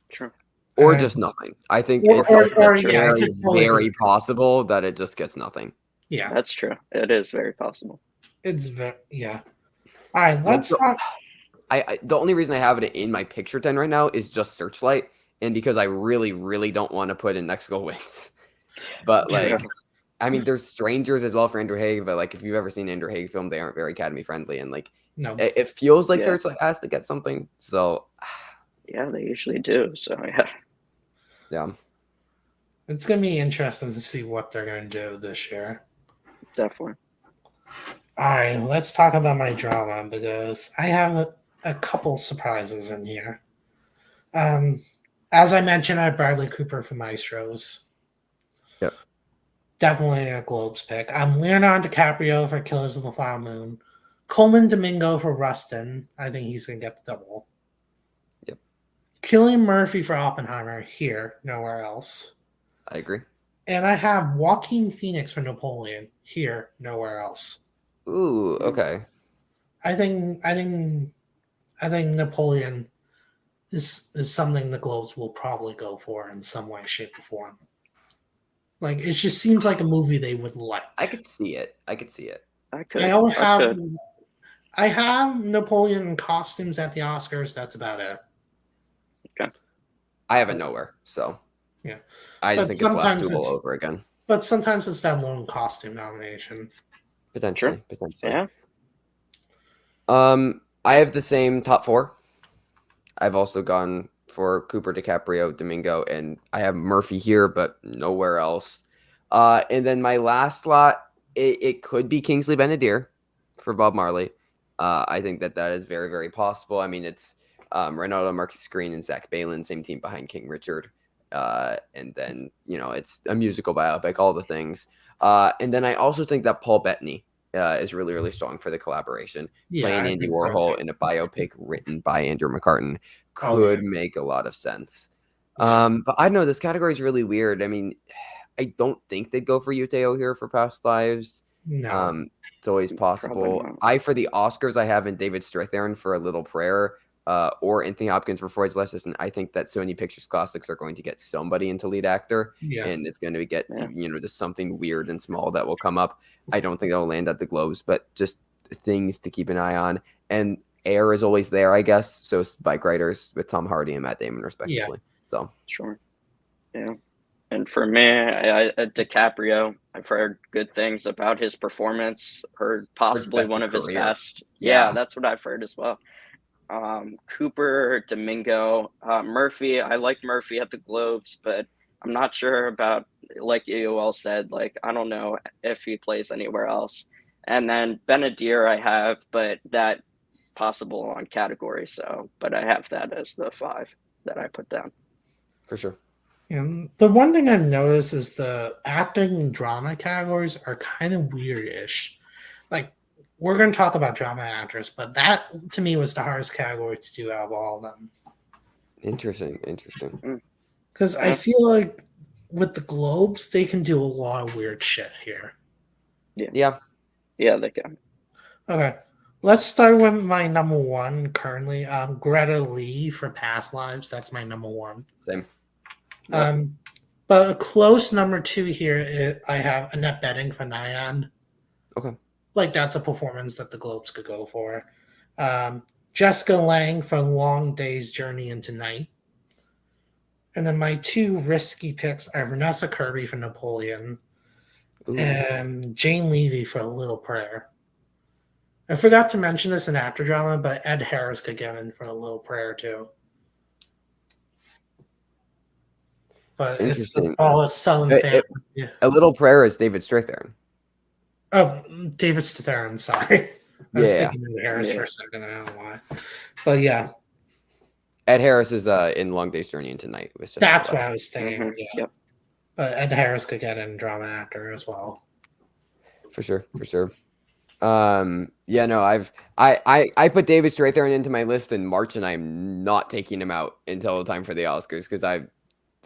true. Or And- just nothing. I think Or- it's or- like or, yeah, it very, could totally very just- possible that it just gets nothing. Yeah, That's true. It is very possible. it's very yeah. All right, let's That's- talk. I the only reason I have it in my picture 10 right now is just Searchlight, and because I really, really don't want to put in Next Goal Wins. But like, Yeah. I mean, there's Strangers as well for Andrew Haig, but like, if you've ever seen Andrew Haig film, they aren't very Academy friendly, and like, No, it feels like Yeah. Searchlight has to get something. So, Yeah, they usually do. So yeah, yeah, it's gonna be interesting to see what they're gonna do this year. definitely. All right, let's talk about my drama because I have a couple surprises in here. As I mentioned, I have Bradley Cooper for Maestros. Yep. Definitely a Globes pick. Leonardo DiCaprio for Killers of the Flower Moon. Coleman Domingo for Rustin. I think he's gonna get the double. Yep. Cillian Murphy for Oppenheimer here, nowhere else. I agree. And I have Joaquin Phoenix for Napoleon here, nowhere else. Ooh, okay. I think Napoleon is something the Globes will probably go for in some way, shape, or form. Like it just seems like a movie they would like. I could see it. I could see it. I could. I only I have could. I have Napoleon in costumes at the Oscars. That's about it. I have it nowhere, so Yeah. I But just think it's last sometimes duel it's- over again. But sometimes it's that lone costume nomination. Potentially. Yeah. I have the same top four. I've also gone for Cooper, DiCaprio, Domingo, and I have Murphy here, but nowhere else. And then my last slot, it could be Kingsley Ben-Adir for Bob Marley. I think that is very, very possible. I mean, it's Ronaldo, Marcus Green, and Zach Balin, same team behind King Richard. And then, it's a musical biopic, all the things. And then I also think that Paul Bettany is really, really strong for the collaboration. Yeah, Playing I Andy think so, Warhol too. in a biopic written by Andrew McCartan Oh, could yeah. make a lot of sense. Yeah. But I don't know, this category is really weird. I mean, I don't think they'd go for Uteo here for Past Lives. No. It's always possible. not. For the Oscars, I have in David Strathairn for A Little Prayer, or Anthony Hopkins for Freud's Lessons. And I think that Sony Pictures Classics are going to get somebody into lead actor, Yeah. and it's going to get Yeah. just something weird and small that will come up. I don't think it'll land at the Globes, but just things to keep an eye on. And Air is always there, I guess. So it's Bike Riders with Tom Hardy and Matt Damon, respectively. So Sure. Yeah. And for me, DiCaprio, I've heard good things about his performance. Heard possibly best one of of his career. best. Yeah. Yeah, that's what I've heard as well. Cooper, Domingo, Murphy. I like Murphy at the Globes, but I'm not sure about, like you all said, like I don't know if he plays anywhere else. And then Ben-Adir I have, but that possible on category. So, but I have that as the 5 that I put down. for sure. And the one thing I've noticed is the acting and drama categories are kind of weirdish. Like, we're going to talk about drama actress, but that to me was the hardest category to do out of all of them. Interesting. Because I Yeah. feel like with the Globes, they can do a lot of weird shit here. Yeah. Yeah, they can. Okay, let's start with my number one currently. Greta Lee for Past Lives. That's my number one. Same. But a close number 2 here, I have Annette Bening for Nyan. Okay. Like that's a performance that the Globes could go for. Jessica Lange for Long Day's Journey into Night. And then my 2 risky picks are Vanessa Kirby for Napoleon Ooh. and Jane Levy for A Little Prayer. I forgot to mention this in actor drama, but Ed Harris could get in for A Little Prayer too. But it's the Interesting. Paula Sullen It- family. A Little Prayer is David Strathairn. Oh, David Strathairn, sorry. I was Yeah. thinking Ed Harris for Yeah. a second. I don't know why, but yeah, Ed Harris is in Long Day's Journey into Night. Was just that's what I was thinking. Mhm. Yeah, Yep. but Ed Harris could get in drama actor as well. for sure. Yeah, no, I put David Strathairn into my list in March, and I'm not taking him out until time for the Oscars because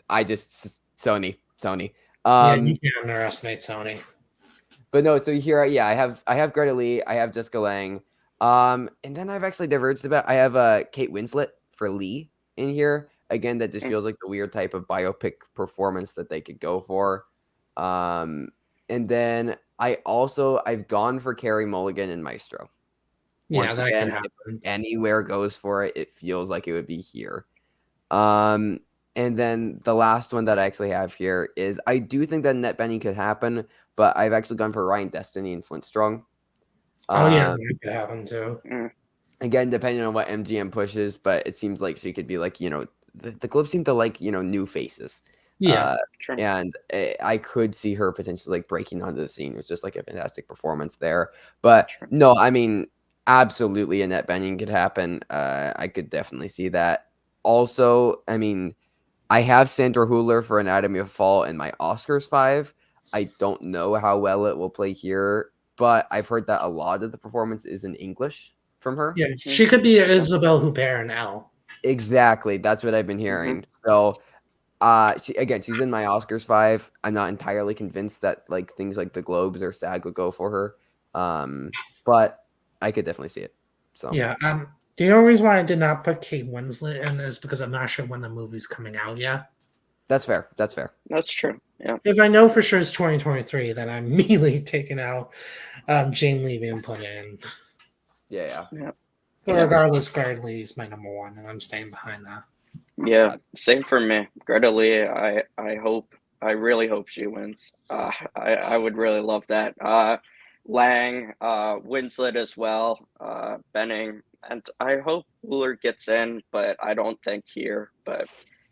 I just Sony. Yeah, you can't underestimate Sony. But no, so here, yeah, I have Greta Lee, I have Jessica Lange, and then I've actually diverged about. I have Kate Winslet for Lee in here again. That just Mm. feels like the weird type of biopic performance that they could go for. And then I've gone for Carey Mulligan and Maestro. Yeah, Once that again, could if happen. anywhere goes for it, it feels like it would be here. And then the last one that I actually have here is I do think that Annette Bening could happen, but I've actually gone for Ryan Destiny and Flint Strong. Oh yeah, Um, that could happen too. Mm. again, depending on what MGM pushes, but it seems like she could be like, the Globes seem to like, new faces. Yeah, Sure. And I could see her potentially like breaking onto the scene. It was just like a fantastic performance there. But Sure. no, I mean, absolutely Annette Bening could happen. I could definitely see that. Also, I mean, I have Sandra Hüller for Anatomy of a Fall in my Oscars 5. I don't know how well it will play here, but I've heard that a lot of the performance is in English from her. yeah, she could be Isabelle Huppert in L. Exactly. That's what I've been hearing. So she's in my Oscars 5. I'm not entirely convinced that like things like the Globes or SAG would go for her. But I could definitely see it. So Yeah. The only reason why I did not put Kate Winslet in is because I'm not sure when the movie's coming out yet. that's fair. That's fair. That's true. Yeah. If I know for sure it's 2023, then I'm immediately taking out Jane Levy and put in. Yeah. Yeah. But Yeah. regardless, Greta Lee is my number one, and I'm staying behind that. Yeah. Same for me. Greta Lee. I really hope she wins. I would really love that. Lang, Winslet as well. Benning, and I hope Wooler gets in, but I don't think here. But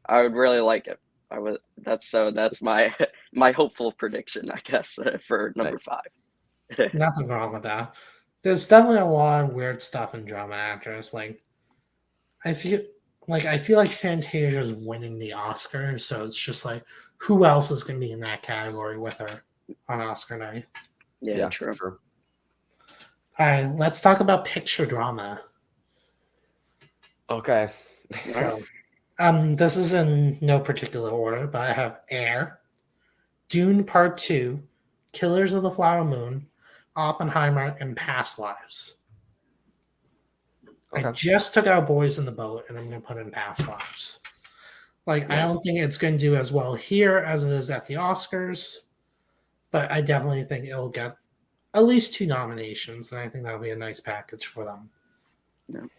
I would really like it. I would. That's my my hopeful prediction, I guess, for number Nice. 5. Nothing wrong with that. There's definitely a lot of weird stuff in drama actors. I feel I feel like Fantasia's winning the Oscar, so it's just like who else is going to be in that category with her on Oscar night? Yeah, For true. sure. All right, let's talk about picture drama. Okay. So, this is in no particular order, but I have Air, Dune Part 2, Killers of the Flower Moon, Oppenheimer, and Past Lives. I Okay. just took out Boys in the Boat, and I'm going to put in Past Lives. I Nice. don't think it's going to do as well here as it is at the Oscars, but I definitely think it'll get at least 2 nominations, and I think that'll be a nice package for them.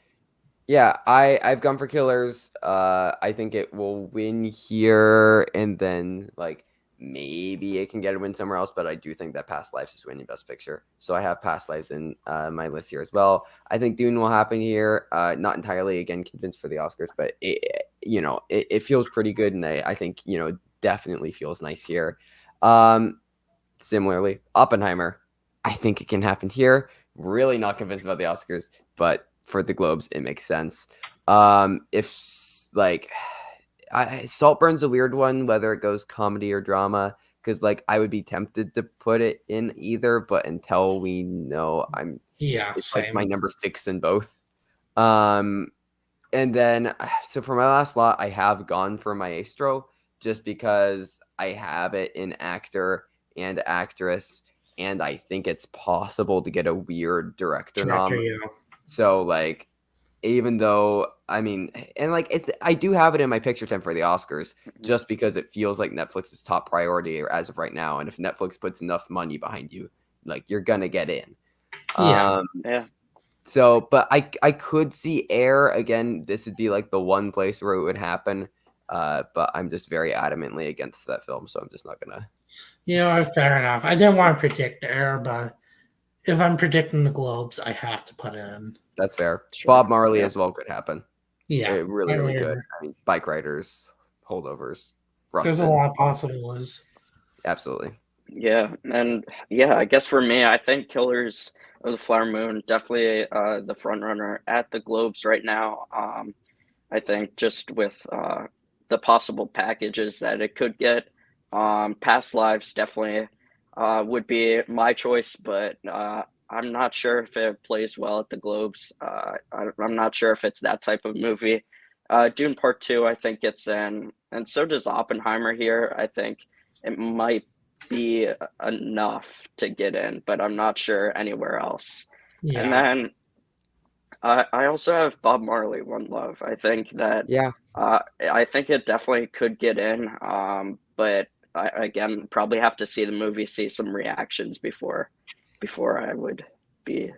Yeah, I've gone for Killers. I think it will win here, and then like maybe it can get a win somewhere else. But I do think that Past Lives is winning Best Picture, so I have Past Lives in my list here as well. I think Dune will happen here. Not entirely again convinced for the Oscars, but it feels pretty good, and I think definitely feels nice here. Similarly, Oppenheimer, I think it can happen here. Really not convinced about the Oscars, but for the Globes, it makes sense. If like Saltburn's a weird one, whether it goes comedy or drama, because I would be tempted to put it in either, but until we know, it's same. like my number 6 in both. And then so for my last slot, I have gone for Maestro just because I have it in actor and actress, and I think it's possible to get a weird director nom. Yeah. So even though I do have it in my picture tent for the Oscars just because it feels like Netflix's top priority as of right now, and if Netflix puts enough money behind you, you're gonna get in. Yeah. So, but I could see Air again. This would be the one place where it would happen. But I'm just very adamantly against that film, so I'm just not gonna. Fair enough. I didn't want to predict Air, but if I'm predicting the Globes, I have to put it in. That's fair. Sure. Bob Marley as well could happen. Yeah, it really good. Bike riders, holdovers. Rustin. There's a lot of possibilities. Absolutely. Yeah, and I guess for me, I think Killers of the Flower Moon, definitely the front runner at the Globes right now. I think just with the possible packages that it could get, Past Lives definitely would be my choice, but I'm not sure if it plays well at the Globes. I'm not sure if it's that type of movie. Dune Part Two, I think it's in, and so does Oppenheimer here. I think it might be enough to get in, but I'm not sure anywhere else. And Yeah, then I also have Bob Marley, One Love. I think that Yeah. I think it definitely could get in, but again, probably have to see the movie, see some reactions before I would be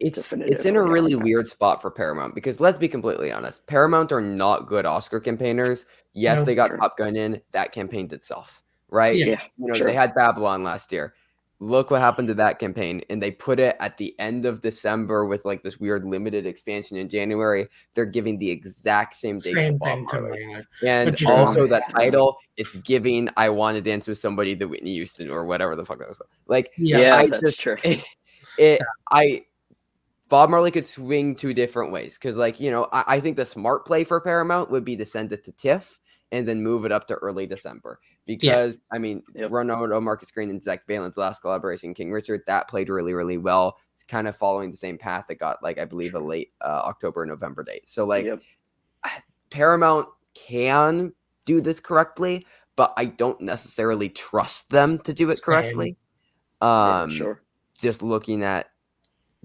It's in definitively a on really that. weird spot for Paramount because let's be completely honest, Paramount are not good Oscar campaigners. Yes, no, they got Sure. Top Gun in, that campaigned itself, right? yeah, Yeah, They sure. had Babylon last year. Look what happened to that campaign, and they put it at the end of December with like this weird limited expansion in January. They're giving the exact same date to same Bob thing to Marley. me. And Which is also why, that title, it's giving I Want to Dance with Somebody the Whitney Houston or whatever the fuck that was. Like yeah, Yeah, I that's just true. I Bob Marley could swing two different ways because, like, I think the smart play for Paramount would be to send it to TIFF and then move it up to early December. yeah, Because, I mean, Yep. Ronaldo, Marcus Green, and Zach Balin's last collaboration, King Richard, that played really, really well. It's kind of following the same path that got, like, I believe a late October, November date. So, like, Yep. Paramount can do this correctly, but I don't necessarily trust them to do it same. correctly. Yeah, sure. Just looking at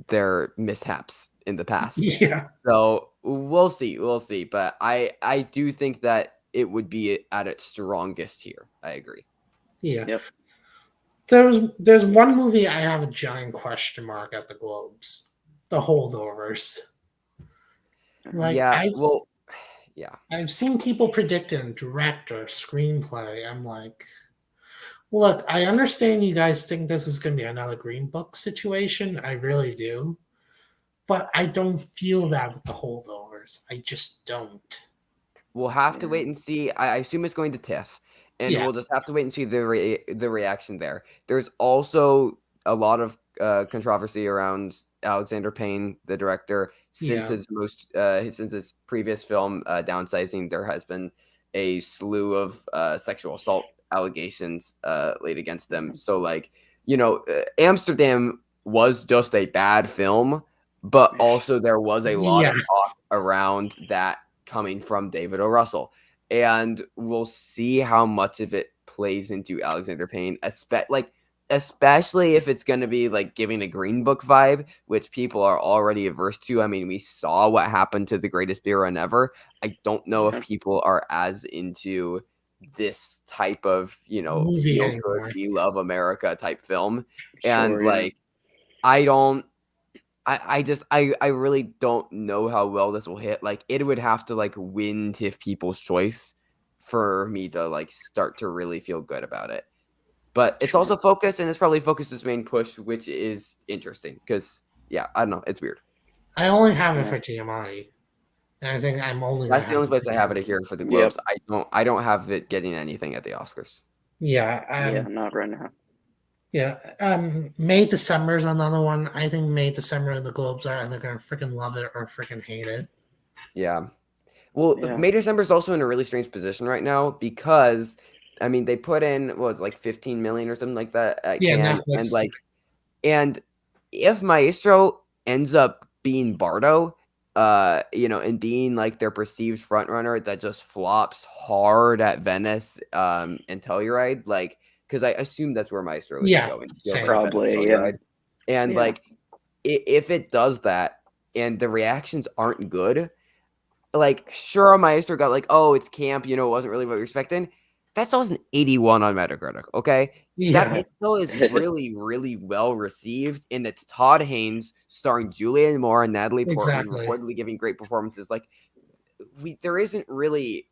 their mishaps in the past. Yeah, So we'll see. But I do think that it would be at its strongest here. I agree. yeah. Yep. There's one movie I have a giant question mark at the Globes, The Holdovers. Like Yeah. Well, yeah. I've seen people predicting director, screenplay. I'm like, look, I understand you guys think this is going to be another Green Book situation. I really do. But I don't feel that with the holdovers. I just don't. We'll have to Yeah. wait and see. I assume it's going to TIFF, and Yeah. we'll just have to wait and see the reaction there. There's also a lot of controversy around Alexander Payne, the director, since Yeah. since his previous film, Downsizing. There has been a slew of sexual assault allegations laid against them. So, like, Amsterdam was just a bad film, but also there was a lot Yeah. of talk around that coming from David O. Russell. And we'll see how much of it plays into Alexander Payne, especially if it's going to be like giving a Green Book vibe, which people are already averse to. I mean, we saw what happened to The Greatest Beer Run Ever. I don't know if people are as into this type of, Movie feel anymore. good, we love America type film. And Sure, yeah. like, I don't. I really don't know how well this will hit. Like, it would have to like win TIFF People's Choice for me to like start to really feel good about it. But it's Sure. also Focus, and it's probably Focus's main push, which is interesting because I don't know, it's weird. I only have it Yeah. for Giamatti. And I think I'm only That's gonna the only have place it I have it here for the Yep. Globes. I don't have it getting anything at the Oscars. Yeah. Yeah, not right now. Yeah. May December is another one. I think May December and the Globes are either gonna freaking love it or freaking hate it. Yeah. Well, Yeah. May December is also in a really strange position right now because, I mean, they put in what was it, like 15 million or something like that at Yeah, Cannes, Netflix. and if Maestro ends up being Bardo, and being like their perceived front runner that just flops hard at Venice, and Telluride, like, because I assume that's where Maestro is Yeah, going. It feels same. like Venice, Probably, yeah. Telluride. And Yeah. like, if it does that and the reactions aren't good, like, sure, Maestro got like, oh, it's camp, it wasn't really what we were expecting. That still has an 81 on Metacritic, okay? Yeah. That it still is really, really well received, and it's Todd Haynes starring Julianne Moore and Natalie Portman, Exactly. reportedly giving great performances. Like, there isn't really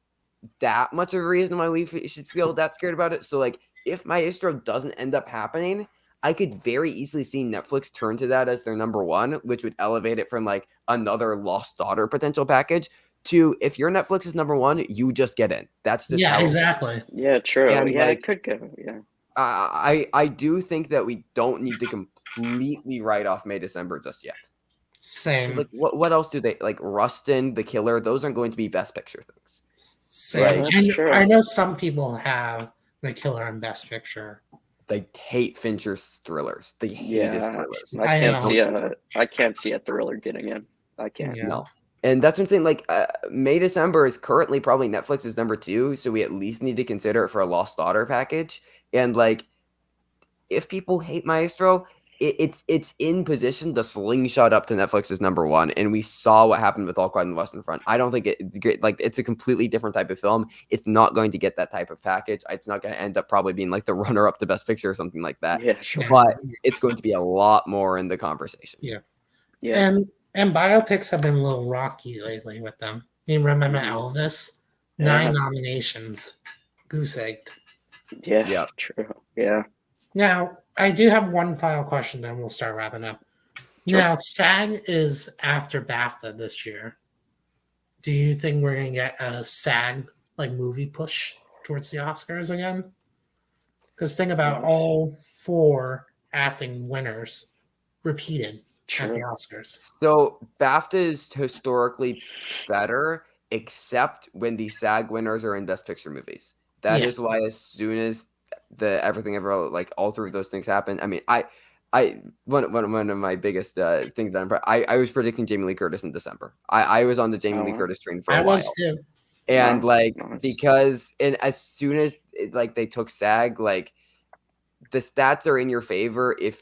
that much of a reason why we should feel that scared about it. So, like, if Maestro doesn't end up happening, I could very easily see Netflix turn to that as their number one, which would elevate it from like another Lost Daughter potential package to, if your Netflix is number one, you just get in. That's just Yeah, how it exactly. Yeah, true. And Yeah, like, it could go. Yeah. I do think that we don't need to completely write off May December just yet. Same. Like what else do they like? Rustin, The Killer, those aren't going to be Best Picture things. Same. That's And true. I know some people have The Killer in Best Picture. They hate Fincher's thrillers. They hate his thrillers. I I can't see a thriller getting in. I can't. Yeah. No. And that's what I'm saying. Like, May December is currently probably Netflix's number 2, so we at least need to consider it for a Lost Daughter package. And like, if people hate Maestro, it's in position to slingshot up to Netflix's number 1. And we saw what happened with All Quiet on the Western Front. I don't think it's a completely different type of film. It's not going to get that type of package. It's not going to end up probably being like the runner up to Best Picture or something like that. Yeah, sure. But it's going to be a lot more in the conversation. Yeah. Yeah. And biopics have been a little rocky lately with them. You remember Elvis? 9 nominations. Goose egged. Yeah. True. Yeah. Now, I do have one final question, then we'll start wrapping up. Sure. Now, SAG is after BAFTA this year. Do you think we're going to get a SAG like movie push towards the Oscars again? Because think about all 4 acting winners repeated at the Oscars. So BAFTA is historically better, except when the SAG winners are in Best Picture movies. That is why as soon as the Everything Ever, like all 3 of those things happen. I mean, one of my biggest things that I was predicting Jamie Lee Curtis in December. I was on the Jamie Lee Curtis train for a while. I was too. And because as soon as they took SAG, like the stats are in your favor. If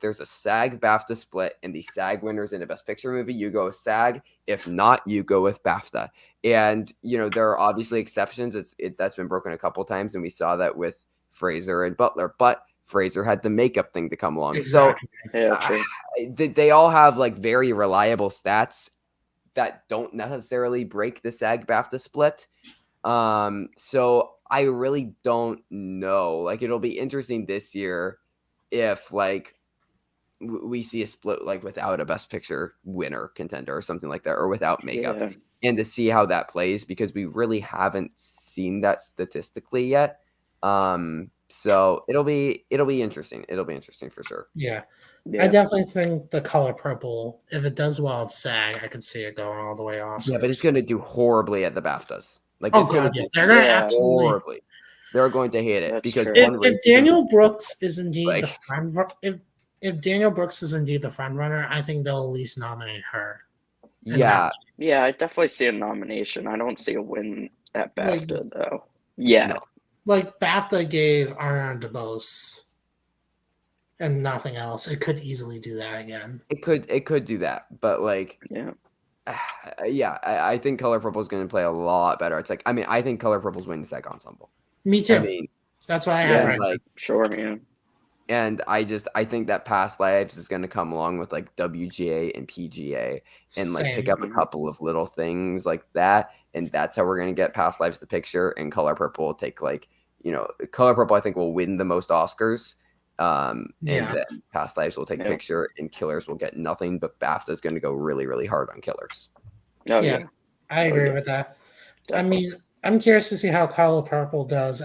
there's a SAG BAFTA split and the SAG winners in a Best Picture movie, you go with SAG. If not, you go with BAFTA. And there are obviously exceptions. That's been broken a couple times, and we saw that with Fraser and Butler. But Fraser had the makeup thing to come along. Exactly. So they all have like very reliable stats that don't necessarily break the SAG BAFTA split. So I really don't know. Like, it'll be interesting this year if like we see a split like without a Best Picture winner contender or something like that, or without makeup, and to see how that plays, because we really haven't seen that statistically yet. So it'll be interesting. It'll be interesting for sure. Yeah. I definitely think The Color Purple, if it does well at SAG, I could see it going all the way Oscars. Yeah, but it's going to do horribly at the BAFTAs. Like, they're going to absolutely horribly. They're going to hate it because if Daniel Brooks is indeed the front, if Daniel Brooks is indeed the front runner, I think they'll at least nominate her. Yeah, I definitely see a nomination. I don't see a win at BAFTA though. Yeah, no. Like BAFTA gave Ariana DeBose and nothing else. It could easily do that again. It could do that, but like, I think Color Purple is going to play a lot better. It's like, I mean, I think Color Purple's winning SAG Ensemble. Me too. I mean, that's why I have right. Like, sure, man. And I think that Past Lives is going to come along with like WGA and PGA and like pick up a couple of little things like that, and that's how we're going to get Past Lives the picture. And Color Purple will take like, Color Purple I think will win the most Oscars. And then Past Lives will take picture, and Killers will get nothing. But BAFTA is going to go really, really hard on Killers. I agree with that. Definitely. I mean, I'm curious to see how Color Purple does.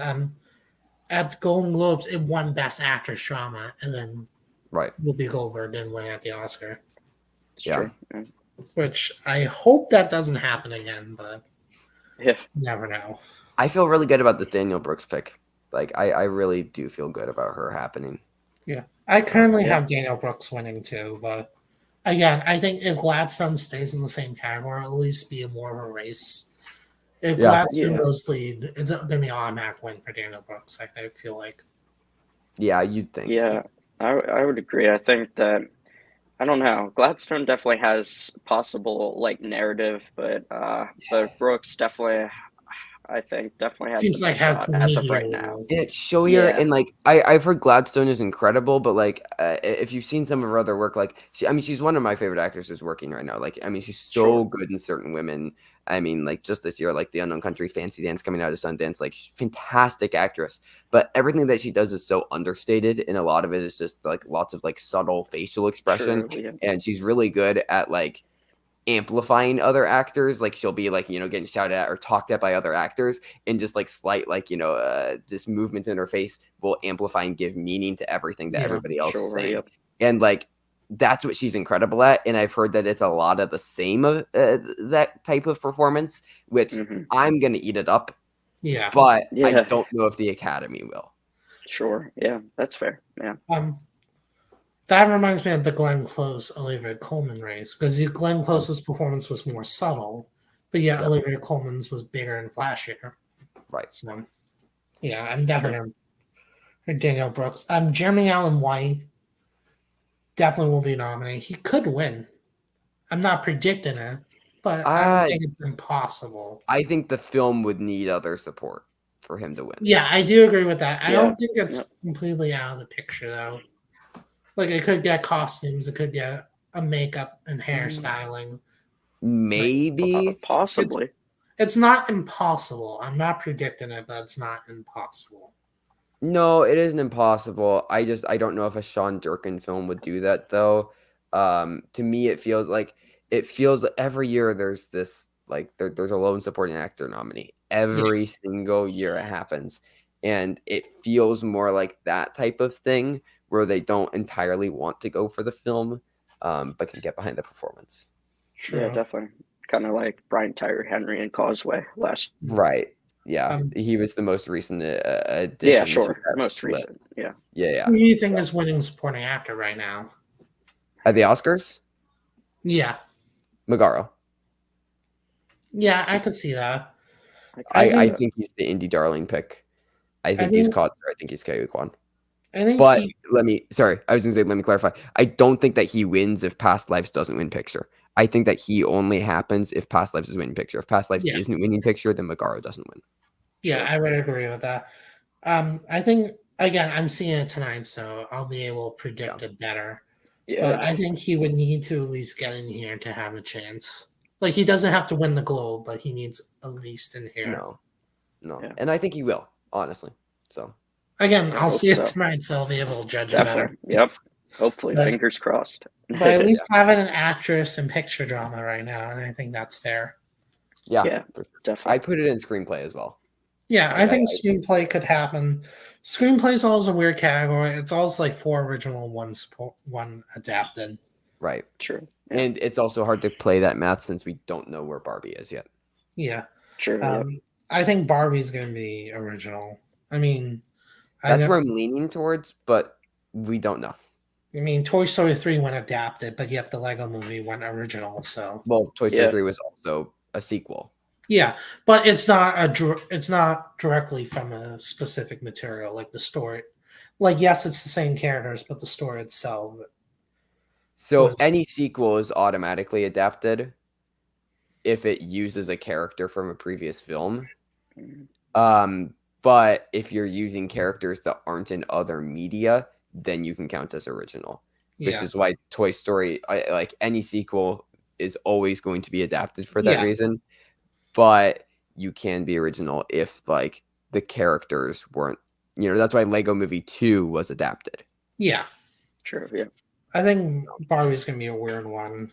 At the Golden Globes, it won Best Actress Drama, and then Whoopi Goldberg didn't win at the Oscar. Which I hope that doesn't happen again, but you never know. I feel really good about this Daniel Brooks pick. Like, I really do feel good about her happening. Yeah. I currently have Daniel Brooks winning too, but again, I think if Gladstone stays in the same category, it'll at least be more of a race. If Gladstone goes lead, it's going to be an automatic win for Daniel Brooks, I feel like. Yeah, you'd think. Yeah, I would agree. I think that, I don't know, Gladstone definitely has possible like narrative, but Brooks definitely, I think, definitely seems like has the as of right now. It's showier, and like I've heard Gladstone is incredible, but like if you've seen some of her other work, like she's one of my favorite actresses working right now. Like, I mean, she's so good in Certain Women. I mean, like just this year, like The Unknown Country, Fancy Dance coming out of Sundance, like fantastic actress. But everything that she does is so understated, and a lot of it is just like lots of like subtle facial expression, and she's really good at like amplifying other actors. Like, she'll be like, getting shouted at or talked at by other actors, and just like slight like just movements in her face will amplify and give meaning to everything that everybody else is saying. and like that's what she's incredible at. And I've heard that it's a lot of the same of that type of performance, which I'm gonna eat it up. Yeah. But I Yeah. don't know if the Academy will. Sure. Yeah, that's fair. Yeah. That reminds me of the Glenn Close Olivia Colman race, because Glenn Close's performance was more subtle, but yeah, Yep. Olivia Colman's was bigger and flashier. Right. So yeah, I'm definitely Daniel Brooks. Jeremy Allen White definitely will be nominated. He could win. I'm not predicting it, but I don't think it's impossible. I think the film would need other support for him to win. Yeah, I do agree with that. I Yeah. don't think it's completely out of the picture though. Like it could get costumes, it could get a makeup and hairstyling. Maybe. Possibly. It's not impossible. I'm not predicting it, but it's not impossible. No, it isn't impossible. I don't know if a Sean Durkin film would do that though. To me, it feels like every year there's this like there's a lone supporting actor nominee. Every single year it happens. And it feels more like that type of thing where they don't entirely want to go for the film, but can get behind the performance. True. Yeah, definitely. Kind of like Brian Tyree Henry in Causeway last. Right. Yeah, he was the most recent addition. Yeah, sure. to that Most list. recent. Yeah. Yeah. Who do you think is winning supporting actor right now? At the Oscars, Yeah. Megara. Yeah, I could see that. I think he's the indie darling pick. I think he's Kotzer. I think he's Ke Kwan. But let me clarify. I don't think that he wins if Past Lives doesn't win picture. I think that he only happens if Past Lives is winning picture. If Past Lives isn't winning picture, then Megara doesn't win. Yeah, I would agree with that. I think again, I'm seeing it tonight, so I'll be able to predict it better. Yeah. But I think he would need to at least get in here to have a chance. Like he doesn't have to win the Globe, but he needs at least in here. No. Yeah. And I think he will, honestly. So again, I'll see it so. tonight, so I'll be able to judge Definitely. it better. Yep. Hopefully, But- fingers crossed. But at least having an actress in picture drama right now, and I think that's fair. Yeah, for sure. definitely. I put it in screenplay as well. Yeah, I think screenplay could happen. Screenplay is always a weird category. It's always like 4 original, one adapted. Right. True. And it's also hard to play that math since we don't know where Barbie is yet. Yeah. True. I think Barbie's going to be original. I mean, that's where I'm leaning towards, but we don't know. I mean, Toy Story 3 went adapted, but yet the Lego movie went original. So, well, Toy Story 3 was also a sequel. Yeah, but it's not directly from a specific material like the story. Like, yes, it's the same characters, but the story itself. So any sequel is automatically adapted if it uses a character from a previous film. But if you're using characters that aren't in other media, then you can count as original. Which is why Toy Story, like any sequel, is always going to be adapted for that reason. But you can be original if like the characters weren't, that's why Lego Movie 2 was adapted. Yeah. True. Yeah. I think Barbie's going to be a weird one.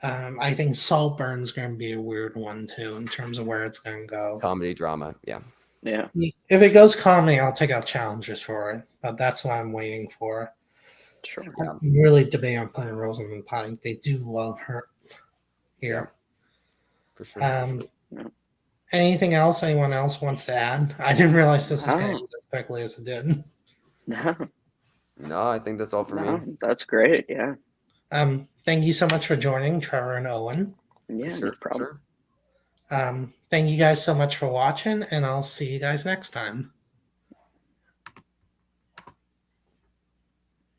I think Saltburn's going to be a weird one too in terms of where it's going to go. Comedy, drama. Yeah. Yeah. If it goes comedy, I'll take out challenges for it. But that's what I'm waiting for. Sure. I'm really debating on putting Rosamund Pike. They do love her here. For sure. Anything else anyone else wants to add? I didn't realize this was going to end as quickly as it did. No, I think that's all for me. That's great. Yeah. Thank you so much for joining, Trevor and Owen. Yeah, no problem. Thank you guys so much for watching, and I'll see you guys next time.